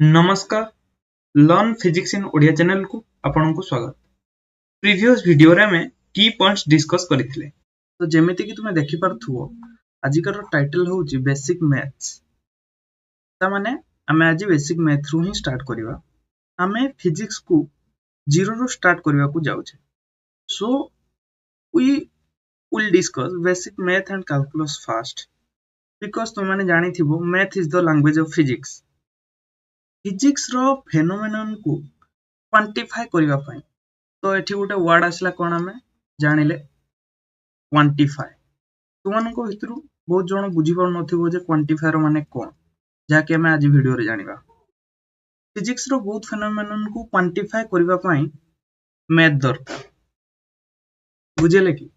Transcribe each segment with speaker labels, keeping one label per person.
Speaker 1: नमस्कार learn physics in Odia channel को आपन को स्वागत। प्रीवियस वीडियो रे में की पॉइंट्स डिस्कस करथिले तो जेमिति कि तुमे देखि परथुओ आजिकर टाइटल होउची बेसिक मैथ्स। ता माने हमें आज बेसिक मैथ रु ही स्टार्ट करिवा। हमें फिजिक्स को जीरो रु स्टार्ट करिवा को जाउछे। So we will discuss basic math and calculus first because तुम माने जानि थिबो math is the language of physics. Physics रो फेनोमेनन को क्वांटिफाई करिवा पई तो एठी गोटे वर्ड आसला कोन हमें जानिले क्वांटिफाई। तुमन को भितरु बहुत जण बुझी पर नथिबो जे क्वांटिफाई रो माने कोन जाके हमें आज वीडियो रे जानिबा। फिजिक्स रो बहुत फेनोमेनन को क्वांटिफाई करिवा पई मैथ दरकार बुझेले कि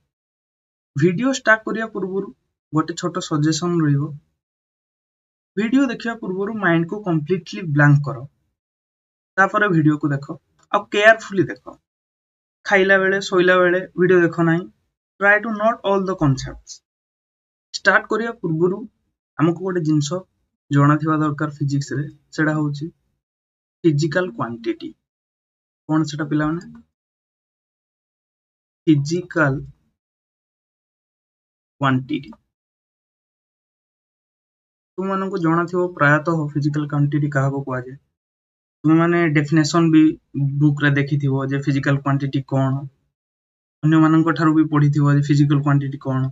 Speaker 1: वीडियो स्टार्ट करिया पूर्वरु गोटे छोटो सजेशन रहिबो। वीडियो देखिया पूर्वरु माइंड को कंप्लीटली ब्लैंक करो तापर वीडियो को देखो और केयरफुली देखो। खाइला बेले सोइला बेले वीडियो देखो नाही। Try to note all the concepts. Start करिया पूर्वरु हमको गोटे जिंस जणा थिबा दरकार फिजिक्स रे सेडा होउची फिजिकल क्वांटिटी। कोन सेटा पिला माने फिजिकल क्वांटिटी। तुमन को जणा थिबो प्रायतः फिजिकल क्वांटिटी काहाबो को आजे। तुम माने डेफिनेशन भी बुक रे देखि थिबो जे फिजिकल क्वांटिटी कोन अन्य मानन को थारु भी पढी थिबो जे फिजिकल क्वांटिटी कोन।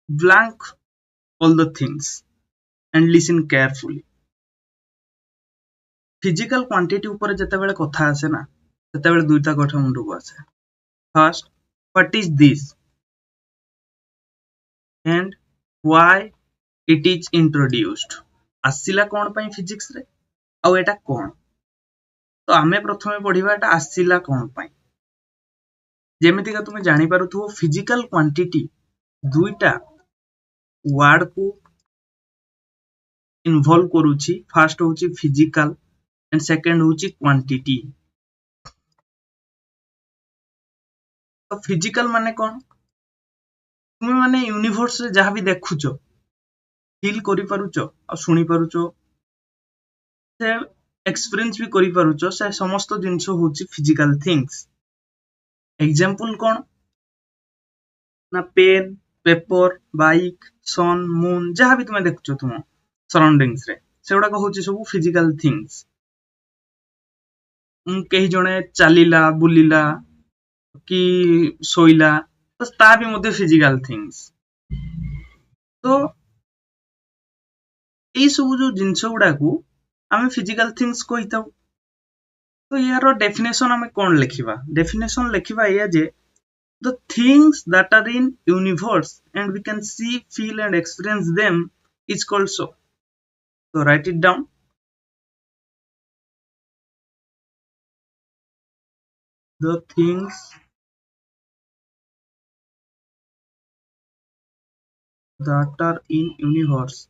Speaker 1: Blank all the things and listen carefully. Physical quantity ऊपर जते बेले कथा आसे ना तते बेले दुईटा कथा मुंड को आसे। First what is this and why it is introduced. आसिला कोन पई फिजिक्स रे आ एटा कोन तो आमे प्रथमे पढिबा एटा आसिला कोन पई। जेमिति का तुमे जानि पारुथु फिजिकल क्वांटिटी दुईटा वर्ड को इन्वॉल्व करूची। फर्स्ट होची फिजिकल एंड सेकंड होची क्वांटिटी। तो फिजिकल माने कोन तुम माने यूनिवर्स रे जहां भी देखुचो फील करि पारुचो और सुनी पारुचो से एक्सपीरियंस भी करि पारुचो से समस्त जिंस होची फिजिकल थिंग्स। एग्जांपल कोन ना pen paper bike sun moon जहां भी तुम देखुचो तुम सराउंडिंग्स रे सेउडा को होची सब फिजिकल थिंग्स। कहीं जणे चलीला बुलीला कि सोइला तो ता भी मध्य फिजिकल थिंग्स। तो ए सब जो जिंस गुडा को आमे फिजिकल थिंग्स कहिताउ। तो यार डेफिनेशन हमें कोन लिखिबा डेफिनेशन लिखिबा या जे the things that are in universe and we can see feel and experience them is called so write it down. The things that are in universe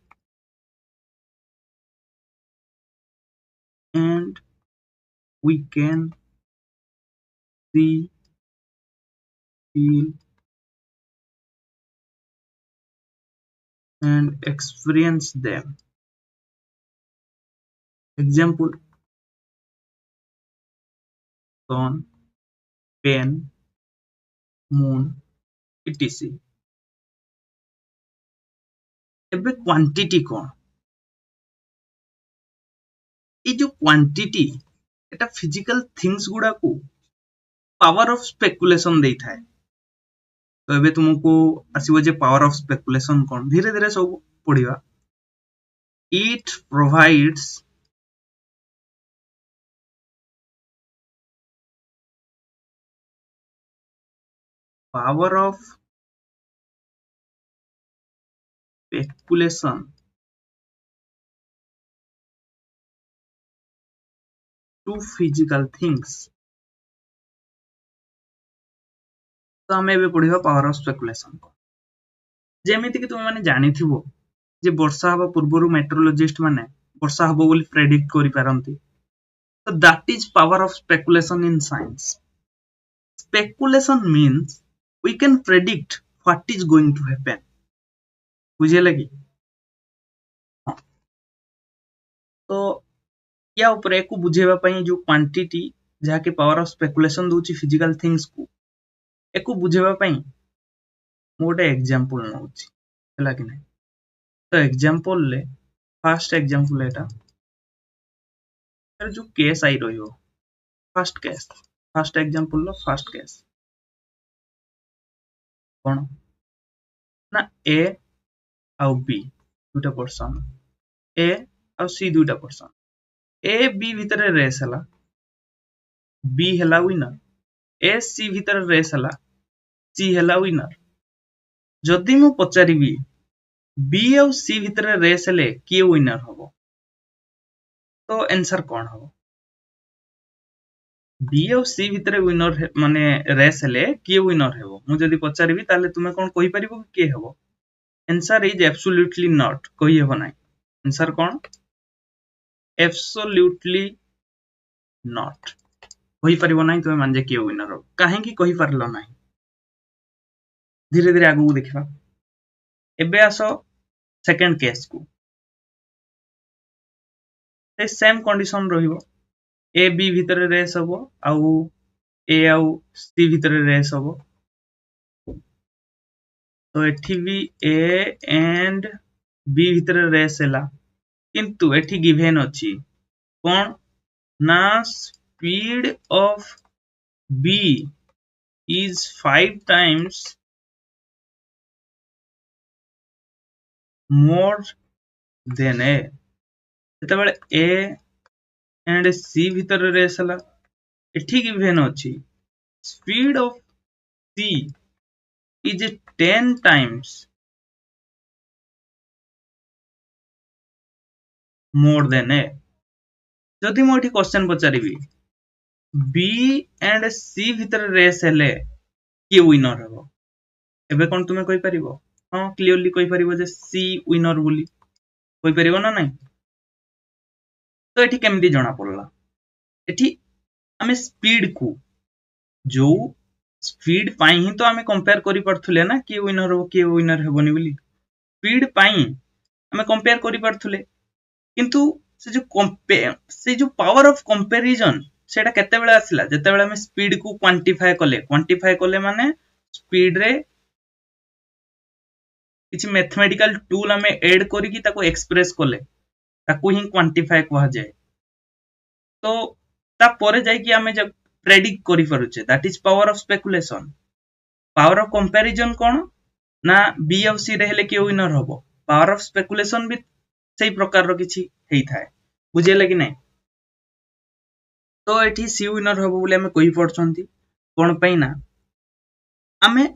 Speaker 1: and we can see feel and experience them. Example sun pen moon etc. एबे quantity कोन ए जो quantity एटा physical things गुडा को power of speculation देई थाए। तो एबे तुमको आसीबो जे पावर ऑफ स्पेकुलेशन कोन धीरे धीरे सब पढिबा। It provides power of speculation to physical things। तो हमें एबे पढिबा पावर ऑफ स्पेकुलेशन को। जेमिति कि तुम माने जानि थिबो जे वर्षा हबा पूर्वरु मेट्रोलॉजिस्ट माने वर्षा हबो बोली प्रेडिक्ट करि पारंती। तो that is power of speculation in science. Speculation means we can predict what is going to happen। बुझे लगी तो या ऊपर एको बुझेबा पई जो क्वांटिटी जहा के पावर ऑफ स्पेकुलेशन दोची फिजिकल थिंग्स को एको बुझेबा पई मो गोटे एग्जांपल नउची हला कि नै। तो एग्जांपल ले फर्स्ट एग्जांपल एटा जो केस आई रहियो फर्स्ट एग्जांपल लो फर्स्ट केस कोन ना ए आउ बी दुटा पर्सन ए आउ सी दुटा पर्सन ए बी भीतर रेस हला बी हला विनर ए सी भीतर रेस हला सी हला विनर। जदि मु पचारिबी बी आउ सी भीतर रेस हेले किए विनर हबो तो आंसर कोन हबो बी आउ सी भीतर विनर माने रेस हेले किए विनर हेबो मु जदि पचारिबी ताले तुमे कोन कहि परिबो कि किए हेबो आंसर इज एब्सोल्युटली नॉट कहि हेबो नै आंसर कोन एब्सोल्युटली नॉट कहि परिबो नै तुमे मान जे किए विनर हो काहे कि कहि परलो नै। धीरे धीरे आगु देखिबा एबे आसो सेकंड केस को ए सेम कंडीशन रहिबो ए बी भीतर रेस हबो आउ ए आउ सी भीतर रेस हबो तो एठी भी ए एंड बी भीतर रेस हैला किंतु एठी गिवन अछि कोन ना speed of B is 5 times more than A जेतेबेले A and C भीतर रेस हला एठी गिवन अछि speed of C is 10 times more than A। जदि मो एठी क्वेश्चन पचारिबी B and C भीतर रेस हेले कि विनर हबो एबे कोन तुमे कहि परिबो हां क्लियरली कहि परिबो जे C विनर बोली कहि परिबो ना नै। तो एठी केमदी जणा पड़ला एठी हमें स्पीड को जो स्पीड पाई ही तो हमें कंपेयर करि परथुले ना कि विनर हेबोनी बोली स्पीड पाई हमें कंपेयर करि परथुले किंतु से जो पावर ऑफ कंपैरिजन सेटा केते बेले आसिला जते बेले हमें स्पीड को क्वांटिफाई कले माने स्पीड रे किछि मैथमेटिकल टूल हमें ऐड करी कि ताको एक्सप्रेस कले ताको ही क्वांटिफाई कहा जाए तो ता परे जाय कि हमें जब प्रेडिक्ट करि परुचे that is power of speculation. Power of comparison कोन ना बी और सी रहले कि विनर हबो पावर ऑफ स्पेकुलेशन भी सही प्रकार रो किछि हेई थाए बुझेले कि नै। तो एठी सी विनर हबो बोले हमें कहि पड़छंती कोन पई ना हमें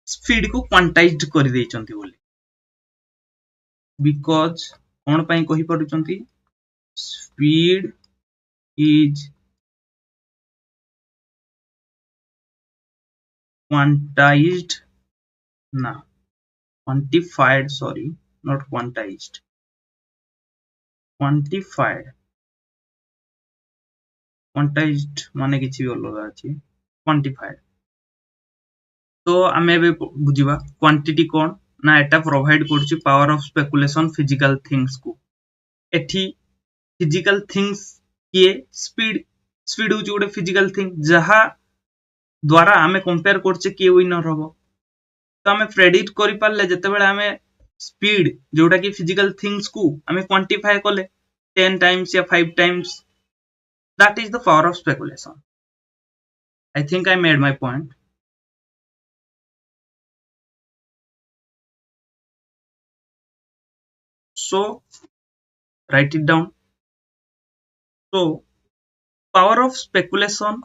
Speaker 1: स्पीड को क्वांटाइज्ड कर देइचंती बोली बिकॉज कोन पई कहि पड़छंती speed is quantized na quantified sorry not quantized quantized माने किछि अलगा अछि quantified। तो आमे बे बुझिबा क्वांटिटी कोन ना एटा प्रोवाइड करछि power of speculation physical things को एठी फिजिकल थिंग्स किए स्पीड होछि गोटे फिजिकल थिंग जहा द्वारा हमें कंपेयर करछे कि विनर हबो तो हमें प्रेडिक्ट करि पारले जते बेले हमें स्पीड जोटा कि फिजिकल थिंग्स को हमें क्वांटिफाई कले 10 टाइम्स या 5 times that is the power of speculation. I think I made my point. So write it down। So power of speculation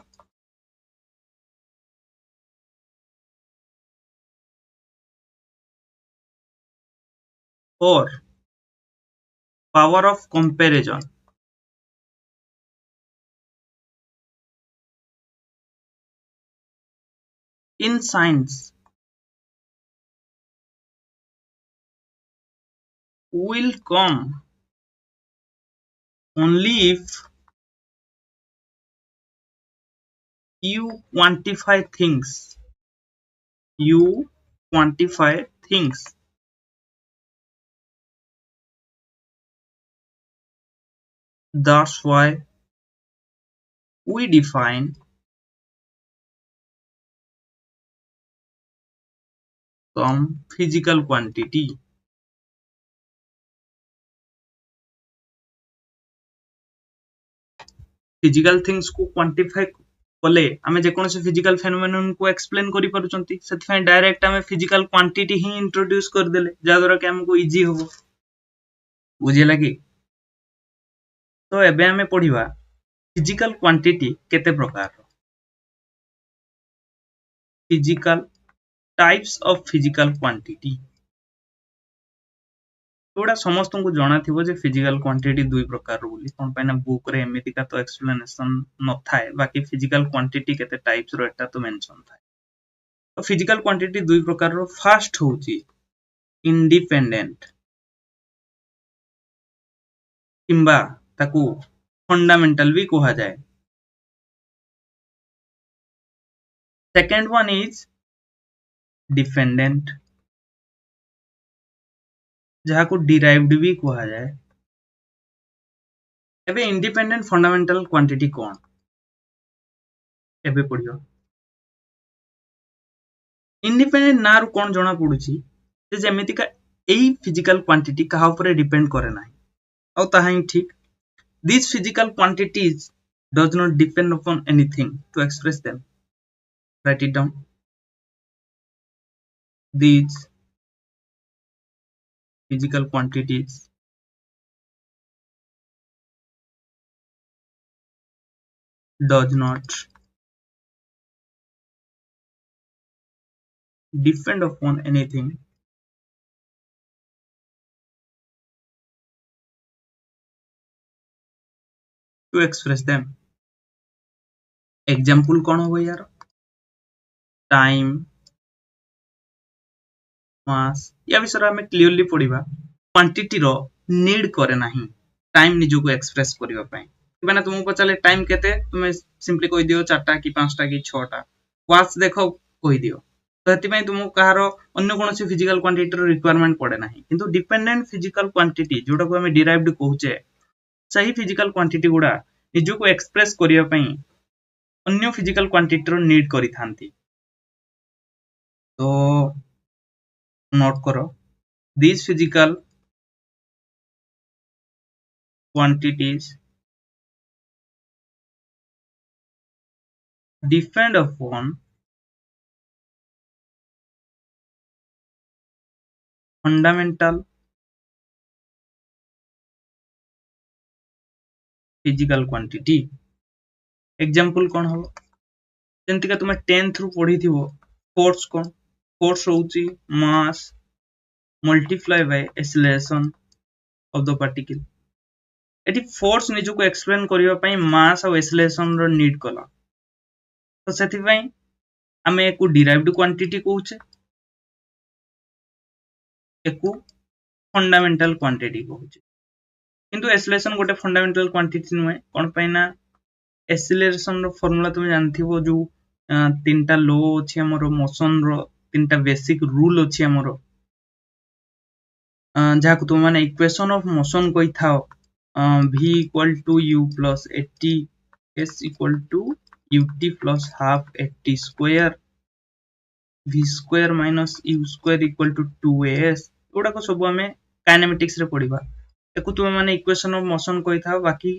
Speaker 1: or power of comparison in science will come only if you quantify things That's why we define some physical quantity. Physical things को quantify कले आमे जेकोनोसी physical phenomenon को explain करि पारुचंती सेति direct आमे physical quantity ही introduce कर देले जा द्वारा कि हमको इजी होबो बुझिला कि तो एबे आमे पढिबा फिजिकल क्वांटिटी केते प्रकार physical types of physical quantity थोड़ा समस्त को जाना थिबो जे फिजिकल क्वांटिटी दुई प्रकार रो बोली कोन पाइना बुक रे एमिति का तो एक्सप्लेनेशन न थाए बाकी फिजिकल क्वांटिटी केते टाइप्स रो एटा तो मेंशन थाए तो फिजिकल क्वांटिटी दुई प्रकार रो फर्स्ट होची इंडिपेंडेंट किंबा ताकू फंडामेंटल भी कहा जाए सेकंड वन इज डिपेंडेंट जहाँ को डिराइव्ड भी कहा जाए एबे इंडिपेंडेंट फंडामेंटल क्वांटिटी कौन एबे पढ़ियो इंडिपेंडेंट नारु कौन जना पड़ुची जे जेमिति का एई फिजिकल क्वांटिटी कहा ऊपर डिपेंड करे नाही औ ताहा ही ठीक this physical quantities does not depend upon anything to express them write it down these physical quantities does not depend upon anything to express them example कौन हो यार टाइम मास या विषय में क्लियरली पढ़िबा क्वांटिटी रो नीड करे नाही time निजो को एक्सप्रेस करिवा पई माने तुमको पचाले टाइम केते तुमे सिंपली कहि दियो 4टा कि 5टा कि 6टा वाच देखो कहि दियो तो हेति पई तुमको कहारो अन्य कोनोसी फिजिकल क्वांटिटी रो रिक्वायरमेंट पड़े नाही किंतु डिपेंडेंट फिजिकल क्वांटिटी जोटा को हमें डिराइव्ड कहूचे सही फिजिकल क्वांटिटी गुडा निजो को एक्सप्रेस करिवा पई अन्य फिजिकल क्वांटिटी रो नीड करि थांती तो नोट करो these physical quantities depend upon fundamental physical quantity example कौन हो जेंति का तुम 10th रु पढ़ी थिवो फोर्स कौन फोर्स होउची मास multiply by acceleration of the particle eighty force निजो को एक्सप्लेन करिवा पई मास और एक्सेलरेशन रो नीड कला तो सेति पई हमें एको डिराइव्ड क्वांटिटी कहूचे एको फंडामेंटल क्वांटिटी कहूचे किंतु एक्सेलरेशन गोटे फंडामेंटल क्वांटिटी नुए कोन पई ना एक्सेलरेशन रो फार्मूला तुम जानथिबो जो तीनटा लो अछि हमरो मोशन रो तीनटा बेसिक रूल अछि हमरो जहा को तुम माने इक्वेशन ऑफ मोशन कहि थाओ v equal to u plus 80 s equal to ut plus half 80 square v square minus u square equal to 2as ओडा को सब हमें काइनेमेटिक्स रे पढिबा एको तुम माने इक्वेशन ऑफ मोशन कहि थाओ बाकी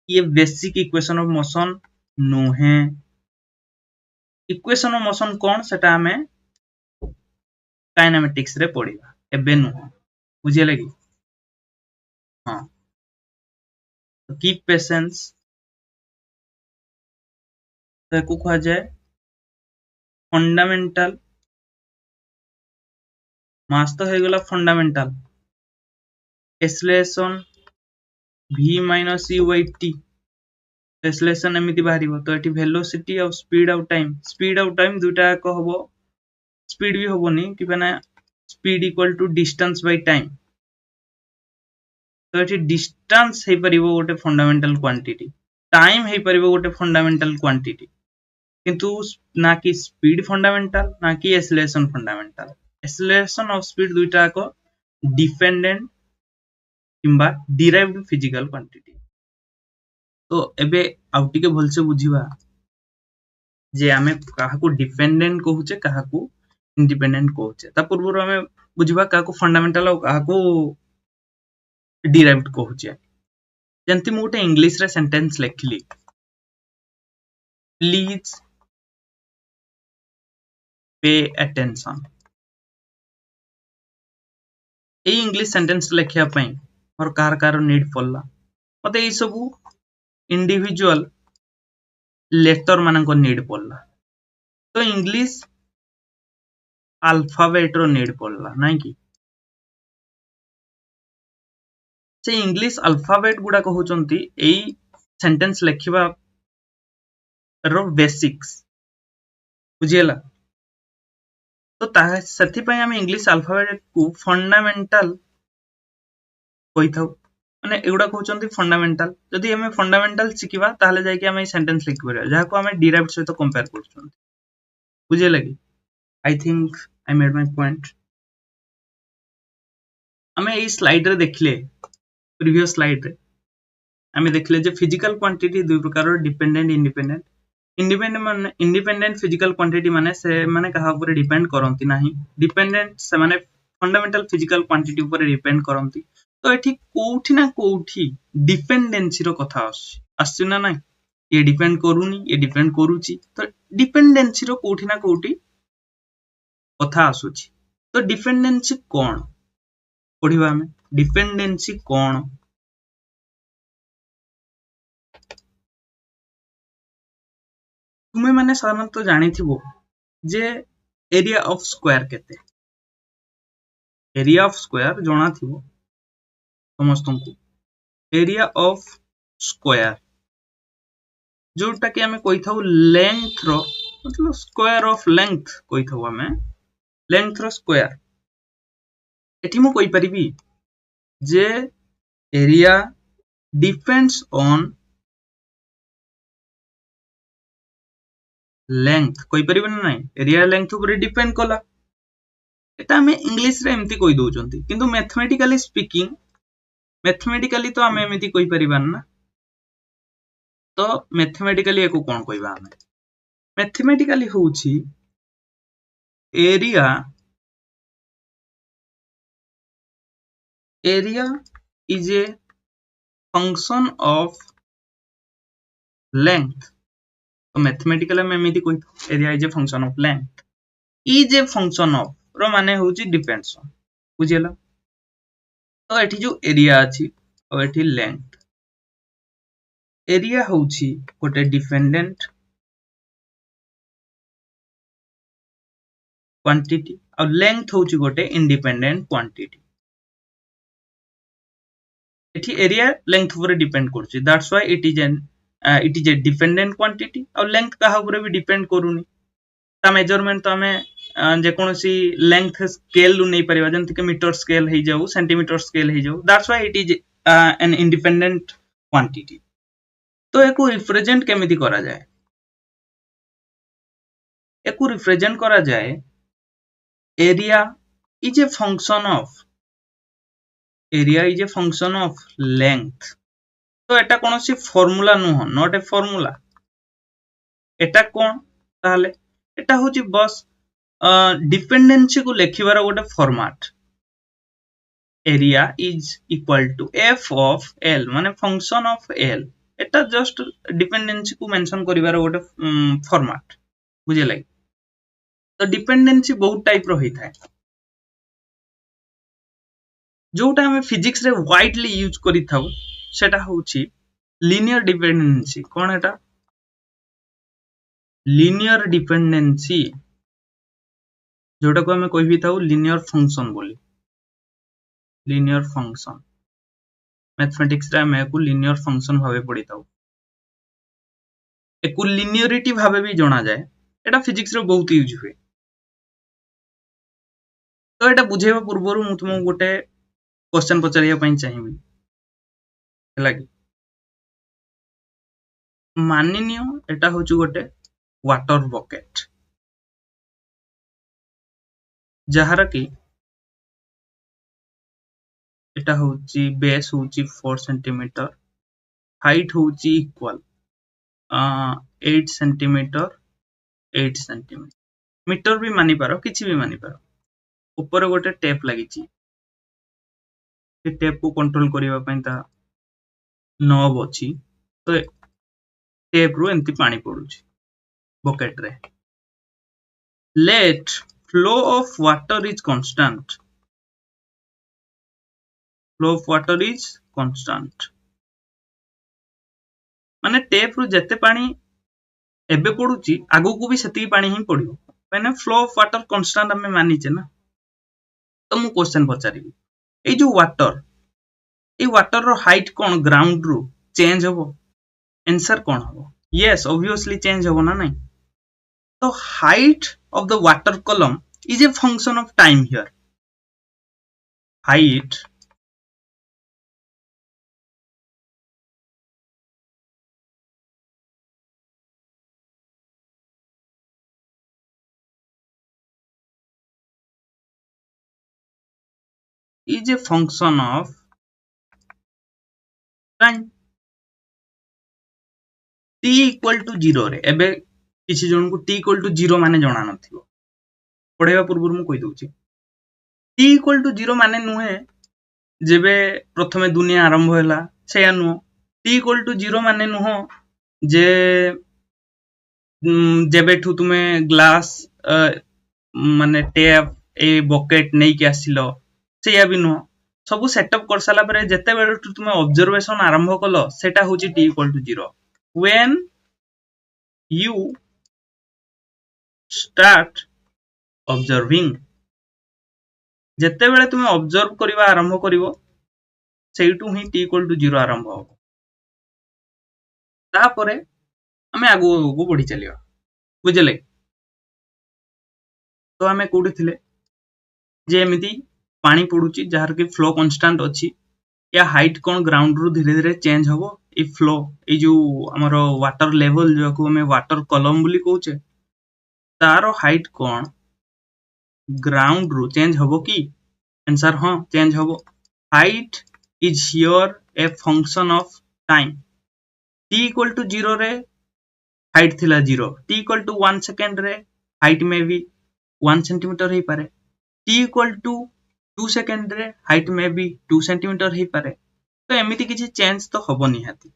Speaker 1: ये बेसिक इक्वेशन ऑफ मोशन नो है इक्वेशन ऑफ मोशन कौन सेटा हमें काइनेमेटिक्स रे पढिबा एबे नो बुझिया लगी हां तो कीप पेशेंस को कहा जाए फंडामेंटल मास तो हो गला fundamental acceleration v minus u by t acceleration एमिति बाहरिबो तो एटी वेलोसिटी और स्पीड आउट टाइम दुटा को हबो स्पीड भी हबोनी कि माने speed equal to distance by time तो एटी डिस्टेंस हे परिबो गोटे फंडामेंटल क्वांटिटी टाइम हे परिबो गोटे फंडामेंटल क्वांटिटी किंतु ना कि स्पीड फंडामेंटल ना कि एक्सेलरेशन फंडामेंटल एक्सेलरेशन और स्पीड दुटा को डिपेंडेंट किंबा डिराइव्ड फिजिकल क्वांटिटी तो एबे आउ टिके भलसे बुझिबा जे आमे काहाकू डिपेंडेंट कहूचे काहाकू इंडिपेंडेंट कहूचे ता पूर्व आमे बुझिबा काहाकू फंडामेंटल और काहाकू डिराइव्ड कहूचे जंती मु गोटे इंग्लिश रे सेंटेंस लिखली please pay attention A English sentence लिखिया पई और कार नीड पड़ला मते ए सब इंडिविजुअल लेटर मानक नीड पड़ला तो इंग्लिश अल्फाबेट रो नीड पड़ला नहीं कि से इंग्लिश अल्फाबेट गुडा कहउचंती एई सेंटेंस लिखिबा रो बेसिक्स बुझियला तो सेथि पई हम इंग्लिश अल्फाबेट को फंडामेंटल कहि थाउ माने एगुडा कहउचंती फंडामेंटल जदि हमें फंडामेंटल सिखिबा ताहले जाय कि हम सेंटेंस लिखि परिबा जहा को हम डिराइव्ड सहित कंपेयर करछन बुझियला कि I think I made my point हमें ई स्लाइड रे देखले प्रीवियस स्लाइड रे हमें देखले जे फिजिकल क्वांटिटी दुई प्रकार dependent independent independent physical quantity माने से माने कहा ऊपर डिपेंड करंती नाही डिपेंडेंट से माने फंडामेंटल फिजिकल क्वांटिटी ऊपर डिपेंड करंती तो एठी कोठी ना कोठी डिपेंडेंसी रो कथा आसी ना नाही ये डिपेंड करूनी ये डिपेंड करूची तो डिपेंडेंसी रो कोठी ना कोठी कथा आसुची तो डिपेंडेंसी कोन पढिबा हमें डिपेंडेंसी कोन तुमे माने साधारणतः जानिथिबो जे एरिया ऑफ स्क्वायर केते एरिया ऑफ स्क्वायर जणा थिबो समस्तंकु एरिया ऑफ स्क्वायर जोटा कि हमें कहि थाउ लेंथ रो मतलब स्क्वायर ऑफ लेंथ कहि थाउ हमें लेंथ रो स्क्वायर एठी मु कहि परिबी जे एरिया डिपेंड्स ऑन लेंथ कहि परिबे ना नाही एरिया लेंथ ऊपर डिपेंड कला एटा हमें इंग्लिश रे एमती कहि दोचंती किंतु मैथमेटिकली स्पीकिंग मैथमेटिकली तो हमें एमती कहि परिबान ना तो मैथमेटिकली एको कोन कहिबा हमें मैथमेटिकली होउची area is a function of length तो मैथमेटिकली में एमती कहि area is a function of length is a function of रो माने होउची डिपेंड्स ऑन बुझियला तो एठी जो एरिया अछि और एठी लेंथ एरिया होउची गोटे डिपेंडेंट क्वांटिटी और लेंथ होउची गोटे इंडिपेंडेंट क्वांटिटी एठी एरिया लेंथ ऊपर डिपेंड करछि that's why it is a dependent quantity और लेंथ कहा ऊपर भी डिपेंड करूनी ता मेजरमेंट तो हमें जे कोनोसी लेंथ स्केल नै परिबा जंति के मीटर स्केल हे जाऊ सेंटीमीटर स्केल हे जाऊ that's why it is an independent quantity तो एको रिप्रेजेंट केमिति करा जाय एको रिप्रेजेंट करा जाय area is a function of length तो एटा कोनोसी फार्मूला नुह नॉट ए फार्मूला एटा कोन ताहले एटा होची बस डिपेंडेंसी को लेखिबार गोटे format area is equal to F of L माने फंक्शन ऑफ एल एटा जस्ट डिपेंडेंसी को मेंशन करिवार गोटे फॉर्मेट बुझे लागी तो डिपेंडेंसी बहुत टाइप रो होई थाए जोटा हमें फिजिक्स रे वाइडली यूज करि थाउ सेटा होची लिनियर डिपेंडेंसी कोन एटा लिनियर डिपेंडेंसी जोटा को हमें कहि थाउ लिनियर फंक्शन बोली लिनियर फंक्शन मैथमेटिक्स रे हमें को लिनियर फंक्शन भाबे पढि थाउ एको लिनियरिटी भाबे भी जणा जाय एटा फिजिक्स रे बहुत यूज हुए तो एटा बुझेबा पूर्वरु मु तुमको गोटे क्वेश्चन पचारिया पई चाहिबी हला कि मानिनियो एटा होची गोटे वाटर बकेट जहार कि एटा होची बेस होची 4 सेंटीमीटर हाइट होची इक्वल 8 सेंटीमीटर 8 सेंटीमीटर मीटर भी मानि पारो किछि भी मानि पारो ऊपर गोटे टेप लगी टेप को कंट्रोल करने ता नब अच्छी तो टेप रु एमती पानी पड़ुछि बकेट रे rate flow of water is constant flow of water is constant माने टेप रु जते पानी एबे पड़ुछि आगु को भी सेती पानी ही पड़ियो माने फ्लो ऑफ वाटर कांस्टेंट हमें मानिचे ना तो मु क्वेश्चन पचारिबी ए जो वाटर रो हाइट कोन ग्राउंड रु चेंज होबो आंसर कोन होबो यस ऑब्वियसली चेंज होबो ना नहीं तो height of the water column is a function of time here height is a function of time t equal to 0 रे एबे किछि जन को t equal to 0 माने जणा नथिबो पढेबा पूर्व मु कहि दोछि t equal to 0 माने नुहे जेबे प्रथमे दुनिया आरंभ होला सेया नु t equal to 0 माने नुहो जे जेबे ठु तुमे ग्लास माने टेप ए बकेट नै के आसिलो सेया भी नुहो सब सेटअप कर साला परे जते बेले तुमे ऑब्जर्वेशन आरंभ कलो सेटा होची t equal to 0 when you start observing जते बेले तुमे ऑब्जर्व करिवा आरंभ करिवो सेइटु ही t equal to 0 आरंभ हो ता परे हमें आगु को बढ़ी चलियो बुझले तो हमें कोठी थिले जे एमिति पानी पडुची जार के फ्लो कांस्टेंट अछि या हाइट कोन ग्राउंड रु धीरे धीरे चेंज होबो ए फ्लो ए जो हमरो वाटर लेवल जो को हमें वाटर कॉलम बोली कहूचे तारो हाइट कोन ग्राउंड रु चेंज होबो की आंसर हां चेंज होबो height is here A function of time t equal to 0 रे हाइट थिला 0 t equal to 1 सेकंड रे हाइट में भी 1 सेंटीमीटर ही पारे t equal to 2 सेकंड रे हाइट में भी 2 सेंटीमीटर ही पारे तो एमिति किछि चेंज तो होबो निहाती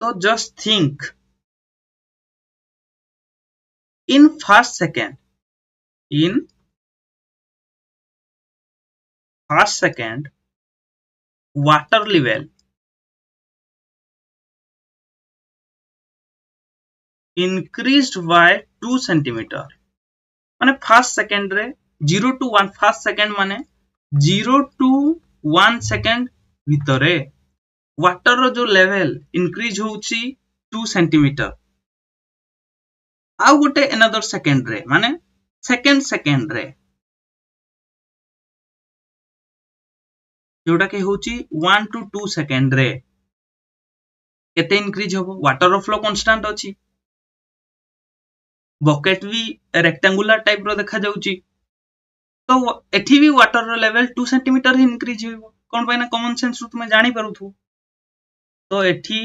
Speaker 1: तो just think in first second water level increased by 2 centimeter माने फर्स्ट सेकंड रे 0 to 1 फर्स्ट सेकंड माने 0 to 1 सेकंड भितरे वाटर रो जो लेवल इंक्रीज होउची 2 सेंटीमीटर आउ गोटे अनदर सेकंड रे माने सेकंड रे जोटा के होउची 1 to 2 सेकंड रे केते इंक्रीज होबो वाटर रो फ्लो कांस्टेंट अछि बकेट भी रेक्टेंगुलर टाइप रो देखा जाउची तो एठी भी वाटर रो लेवल 2 सेंटीमीटर ही इंक्रीज होइबो कोन पाइना कॉमन सेंस रु तुमे जानि पारुथु तो एठी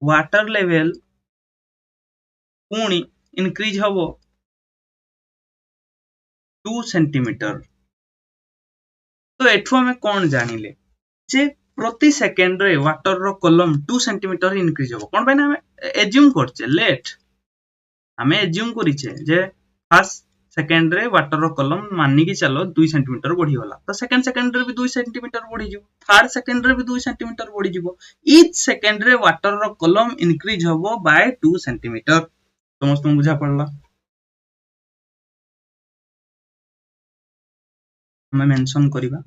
Speaker 1: वाटर लेवल पुणी इंक्रीज होबो 2 सेंटीमीटर तो एठु हमें कोन जानिले जे प्रति सेकंड रे वाटर रो कॉलम 2 सेंटीमीटर इंक्रीज होबो कोन पाइना हमें एज्यूम करछे लेट हमें एज्यूम करिछे जे फर्स्ट सेकंड रे वाटर रो कॉलम माननी की चलो 2 सेंटीमीटर बढ़ी होला तो सेकंड सेकंड रे भी 2 सेंटीमीटर बढ़ी जिवो थर्ड सेकंड रे भी 2 सेंटीमीटर बढ़ी जिवो ईच सेकंड रे वाटर रो कॉलम इंक्रीज होबो बाय 2 सेंटीमीटर समस्त बुझा पड़ला हमें मेंशन करिबा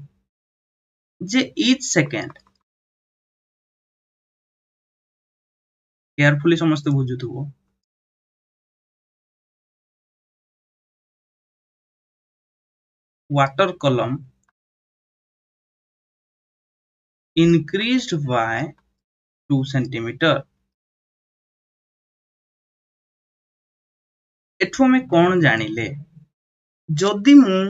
Speaker 1: जे ईच सेकंड केयरफुली समस्त बुझुथुबो water column increased by 2 centimeter एठु में कौन जानिले जदि मु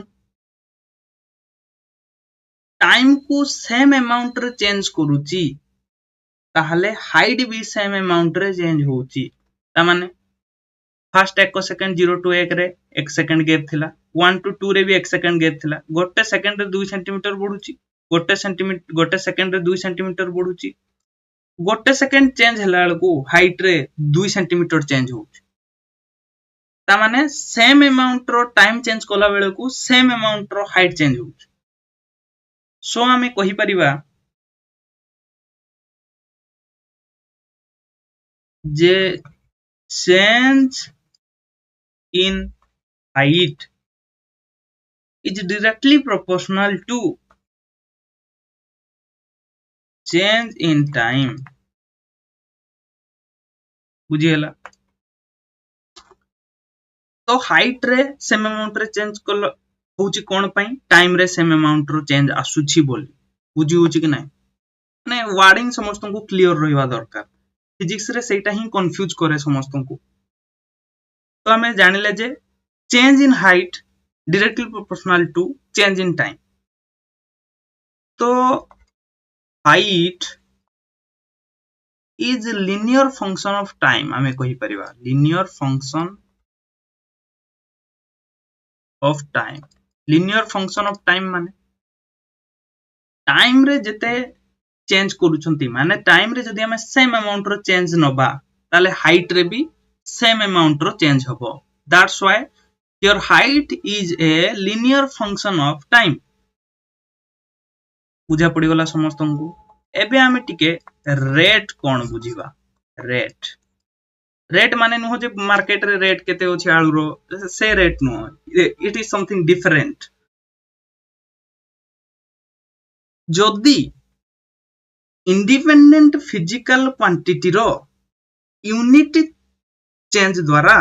Speaker 1: टाइम को सेम अमाउंट रे चेंज करूची ताहले हाइट भी सेम अमाउंट रे चेंज होची ता माने फास्ट 1 सेकंड 0 टू 1 रे 1 सेकंड गैप थिला 1 टू 2 रे भी 1 सेकंड गैप थिला गोटे सेकंड रे 2 सेंटीमीटर बढ़ुची गोटे सेकंड रे 2 सेंटीमीटर बढ़ुची गोटे सेकंड चेंज हला को हाइट रे 2 सेंटीमीटर चेंज होची ता माने सेम अमाउंट रो टाइम चेंज कला बेले को सेम अमाउंट रो हाइट चेंज होची सो आमे कहि परिबा जे change in height is directly proportional to change in time बुझीगला तो हाइट रे सेम अमाउंट रे चेंज कल होची कोन पई टाइम रे सेम अमाउंट रो चेंज आसुची बोली बुझी होची कि नाही माने वर्डिंग समस्त को क्लियर रहबा दरकार फिजिक्स रे सेटा ही कंफ्यूज करे समस्त को तो हमें जानिले जे change in height directly proportional to change in time तो height is linear function of time हमें कहि परिबा linear function of time linear function of time माने टाइम रे जते चेंज करूछंती माने टाइम रे जदी हमें सेम अमाउंट रो चेंज नबा ताले हाइट रे भी सेम अमाउंट रो चेंज हबो that's why your height is A linear function of time बुझा पड़ी गला समस्त को एबे हमें टिके रेट कोन बुझीबा रेट रेट माने नुह जे मार्केट रे रेट केते अछि आलू रो से rate no it is something different जदी इंडिपेंडेंट फिजिकल क्वांटिटी रो यूनिट चेंज द्वारा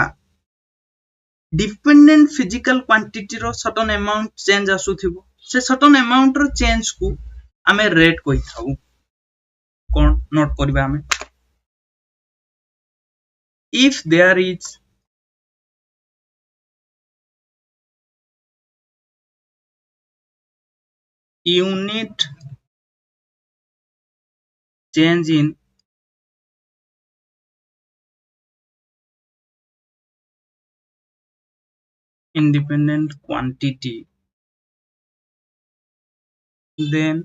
Speaker 1: डिपेंडेंट फिजिकल क्वांटिटी रो सर्टेन अमाउंट चेंज आसुथिबो से सर्टेन अमाउंट रो चेंज को हमें रेट कहि थाउ कोन नोट करबा हमें if there is unit change in independent quantity then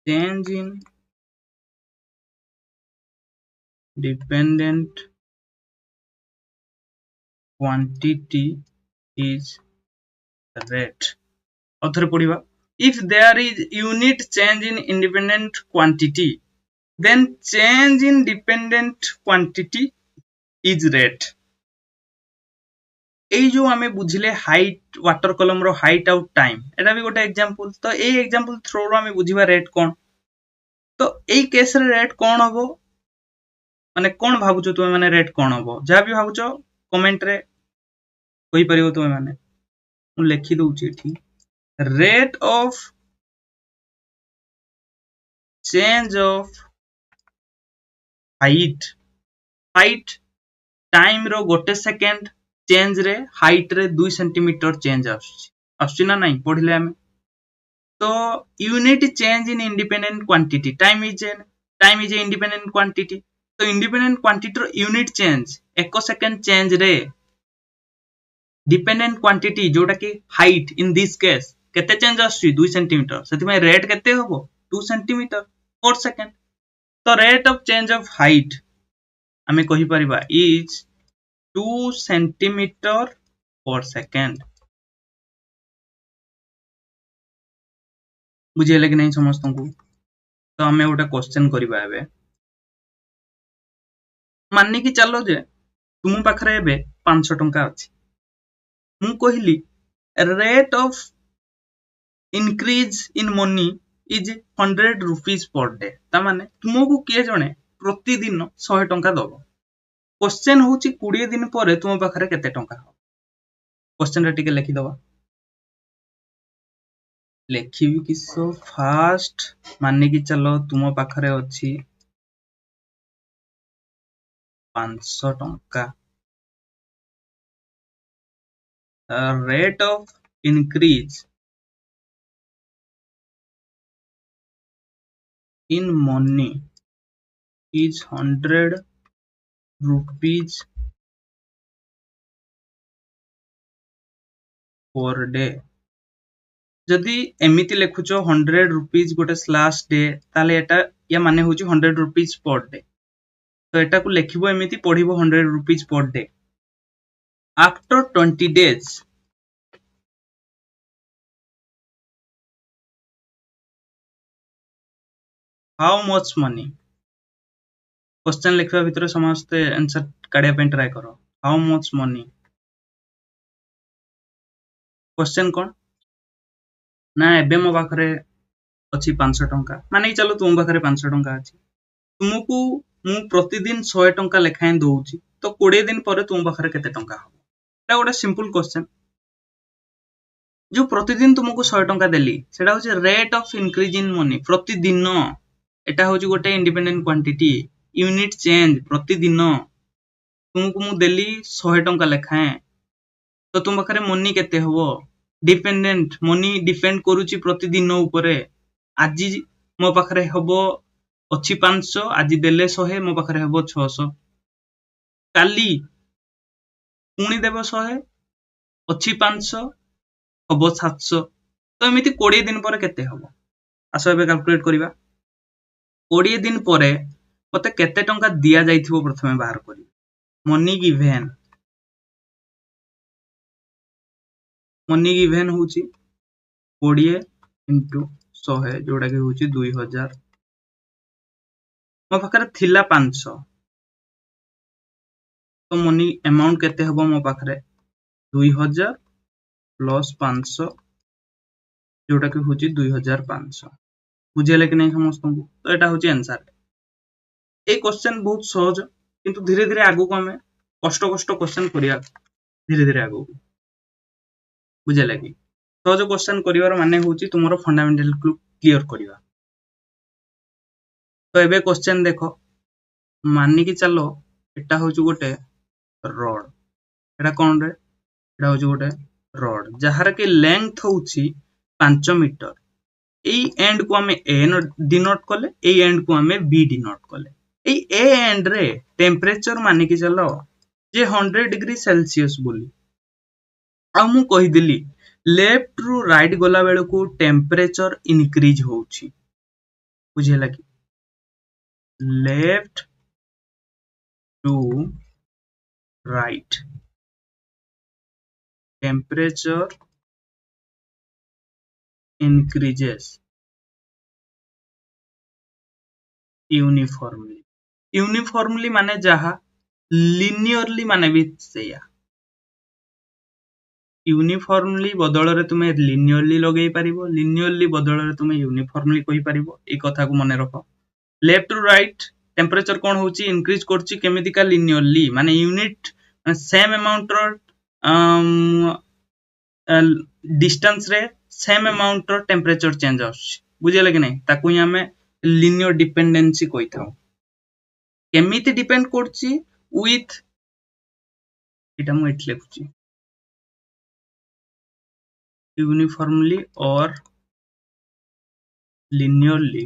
Speaker 1: change in dependent quantity is rate author padiba if there is unit change in independent quantity then change in dependent quantity is rate এই जो हमें बुझिले height water कलम रो height out time एटा भी गोटे example तो ए example throw रो हमें बुझिबा rate कोन तो एई case रे रेट कोन हबो माने कोन भाबुचो तुमे माने रेट कोन हबो जा भी भाबुचो कमेंट रे कहि परिबो तुमे माने मु लिखि दउची एठी rate of change of height height time रो गोटे सेकंड चेंज रे हाइट रे 2 सेंटीमीटर चेंज आछी ना नहीं पढिले हमें तो unit change in independent quantity time is a independent quantity तो इंडिपेंडेंट क्वांटिटी रो यूनिट चेंज 1 सेकंड चेंज रे डिपेंडेंट क्वांटिटी जोटा कि हाइट इन दिस केस केते चेंज आछी 2 सेंटीमीटर सेति में रेट केते होबो 2 सेंटीमीटर पर सेकंड तो rate of change of height हमें कहि परिबा इज 2 सेंटीमीटर पर सेकंड बुझिले कि नहीं समस्त को तो हमें गोटे क्वेश्चन करबा एबे माननी कि चलो जे तुम पाखरे एबे 500 टंका अछि मु कहिली rate of increase in money is 100 rupees per day ता माने तुमको किए जणे प्रतिदिन 100 टंका दबो क्वेश्चन होची 20 दिन पर तुम पाखरे केते टंका हो क्वेश्चन रे टिके लिखि दबा लेखिबी किसो फास्ट माने कि चलो तुम पाखरे अछि 500 टंका rate of increase in money is 100 rupees per day। जदि एमिति लिखुच 100 रुपीज गोटे स्लैश डे ताले एटा या माने होची 100 रुपीज पर डे। तो एटा को लिखिबो एमिति पढिबो 100 rupees per day. After 20 days how much money. Question लिखवा भितर समस्त आंसर काढिया पे ट्राई करो। हाउ मच मनी क्वेश्चन कोन ना एबे मो पाखरे अछि 500 टंका माने चलो तुम पाखरे 500 टंका अछि तुमको मु प्रतिदिन 100 टंका लेखाएं दउची तो 20 दिन पर तुम पाखरे केते टंका हो। एटा गोटे सिंपल क्वेश्चन। जो प्रतिदिन तुमको 100 टंका देली सेटा होची rate of increase in money प्रतिदिन। एटा होची गोटे इंडिपेंडेंट क्वांटिटी यूनिट चेंज प्रतिदिन तुमको मु देली 100 टंका लेखाएं तो तुम पाखरे मनी केते हबो डिपेंडेंट मनी डिपेंड करूची प्रतिदिन उपरे। आज मो पाखरे हबो अछि 500 आज देले 100 मो पाखरे हबो 600 काली पुणी देबो 100 अछि 500 हबो 700 तो एमिति 20 दिन पर केते हबो। आसो एबे कैलकुलेट करिवा 20 दिन पर मते केते टंका दिया जाइथिबो प्रथमे बाहर करी मनी गिवन होची 20 into 100 जोड़ा के होची 2000 मो पाखरे थिला 500 तो मनी अमाउंट केते हबो मो पाखरे 2000 प्लस 500 जोड़ा के होची 2500 बुझेले कि नहीं समस्त को। तो एटा होची आंसर। ए क्वेश्चन बहुत सहज किंतु धीरे धीरे आगु को हमें कष्ट क्वेश्चन करिया धीरे धीरे आगु बुझेले कि सहज क्वेश्चन करिवार माने होची तुमरो फंडामेंटल क्लियर करिवा। तो एबे क्वेश्चन देखो मानि कि चलो एटा होची गोटे रड एटा कोन रे एटा होची गोटे रड जहार के लेंथ होची 5 मीटर। ए एंड को हमें ए डिनोट कले ए एंड को हमें बी डिनोट कले। ए एंड रे टेम्परेचर मानि कि चलो जे 100 डिग्री सेल्सियस बोली आ मु कहि दिली लेफ्ट रु राइट गोला बेले को टेम्परेचर इंक्रीज होची बुझेला कि left to right temperature increases uniformly माने जहा लिनियरली माने भी सेया यूनिफॉर्मली बदल रे तुमे लिनियरली लगेई पारिबो लिनियरली बदल रे तुमे यूनिफॉर्मली कहि पारिबो। ए कथा को मने रखो लेफ्ट टू राइट टेम्परेचर कोन होची इंक्रीज करची केमिति का लिनियरली माने यूनिट सेम अमाउंट रो डिस्टेंस रे सेम अमाउंट रो टेम्परेचर चेंज आउछ बुझेले कि नहीं ताकू ही हमें लिनियर डिपेंडेंसी कहि थाउ। केमिति डिपेंड करची विथ एटा मु एट लिखुची यूनिफॉर्मली और linearly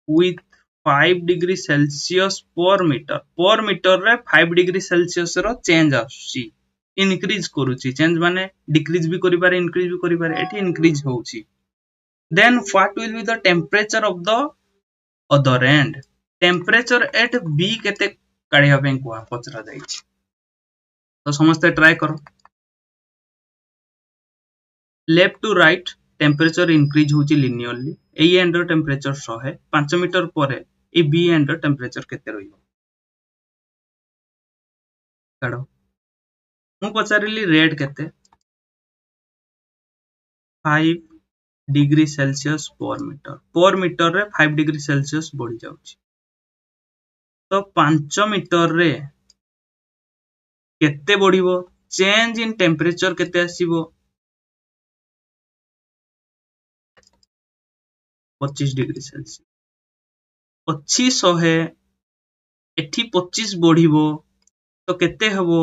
Speaker 1: with 5 डिग्री सेल्सियस पर मीटर रे 5 डिग्री सेल्सियस रो चेंज आछी इंक्रीज करूची चेंज माने डिक्रीज भी करि पारे इंक्रीज भी करि पारे एठी इंक्रीज होउची। Then what will be the temperature of the other end temperature at B केते काढिया पे को पचरा जाईची। तो समस्त ट्राई करो left to right temperature increase होची linearly A end temperature 100 5 metre पर ए बी एंड टेम्परेचर केते रहिबो काढो मु पचारिली रेड केते 5 डिग्री सेल्सियस पर मीटर रे 5 डिग्री सेल्सियस बढ़ी जाउची तो 5 मीटर रे केते बढ़िबो चेंज इन टेम्परेचर केते आसीबो 25 डिग्री सेल्सियस 25 एठी 25 बढ़िबो तो केते हबो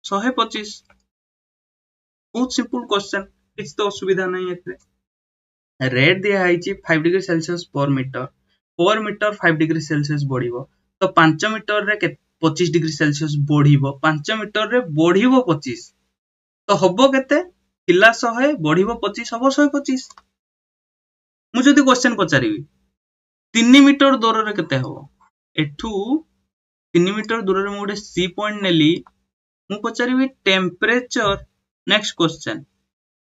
Speaker 1: 125। बहुत सिंपल क्वेश्चन किछ तो असुविधा नहीं एथे रेड दिया है 5 डिग्री सेल्सियस पर मीटर 5 डिग्री सेल्सियस बढ़िबो तो 5 मीटर रे 25 डिग्री सेल्सियस बढ़िबो 5 मीटर रे बढ़िबो 25 तो हबो केते थिला 100 बढ़िबो 25 हबो 125 मु जदी क्वेश्चन पचारिबी 3 मीटर दूर रे केते हबो एठू 3 मीटर दूर रे मु गोटे सी पॉइंट नेली मु पचारिबी टेम्परेचर नेक्स्ट क्वेश्चन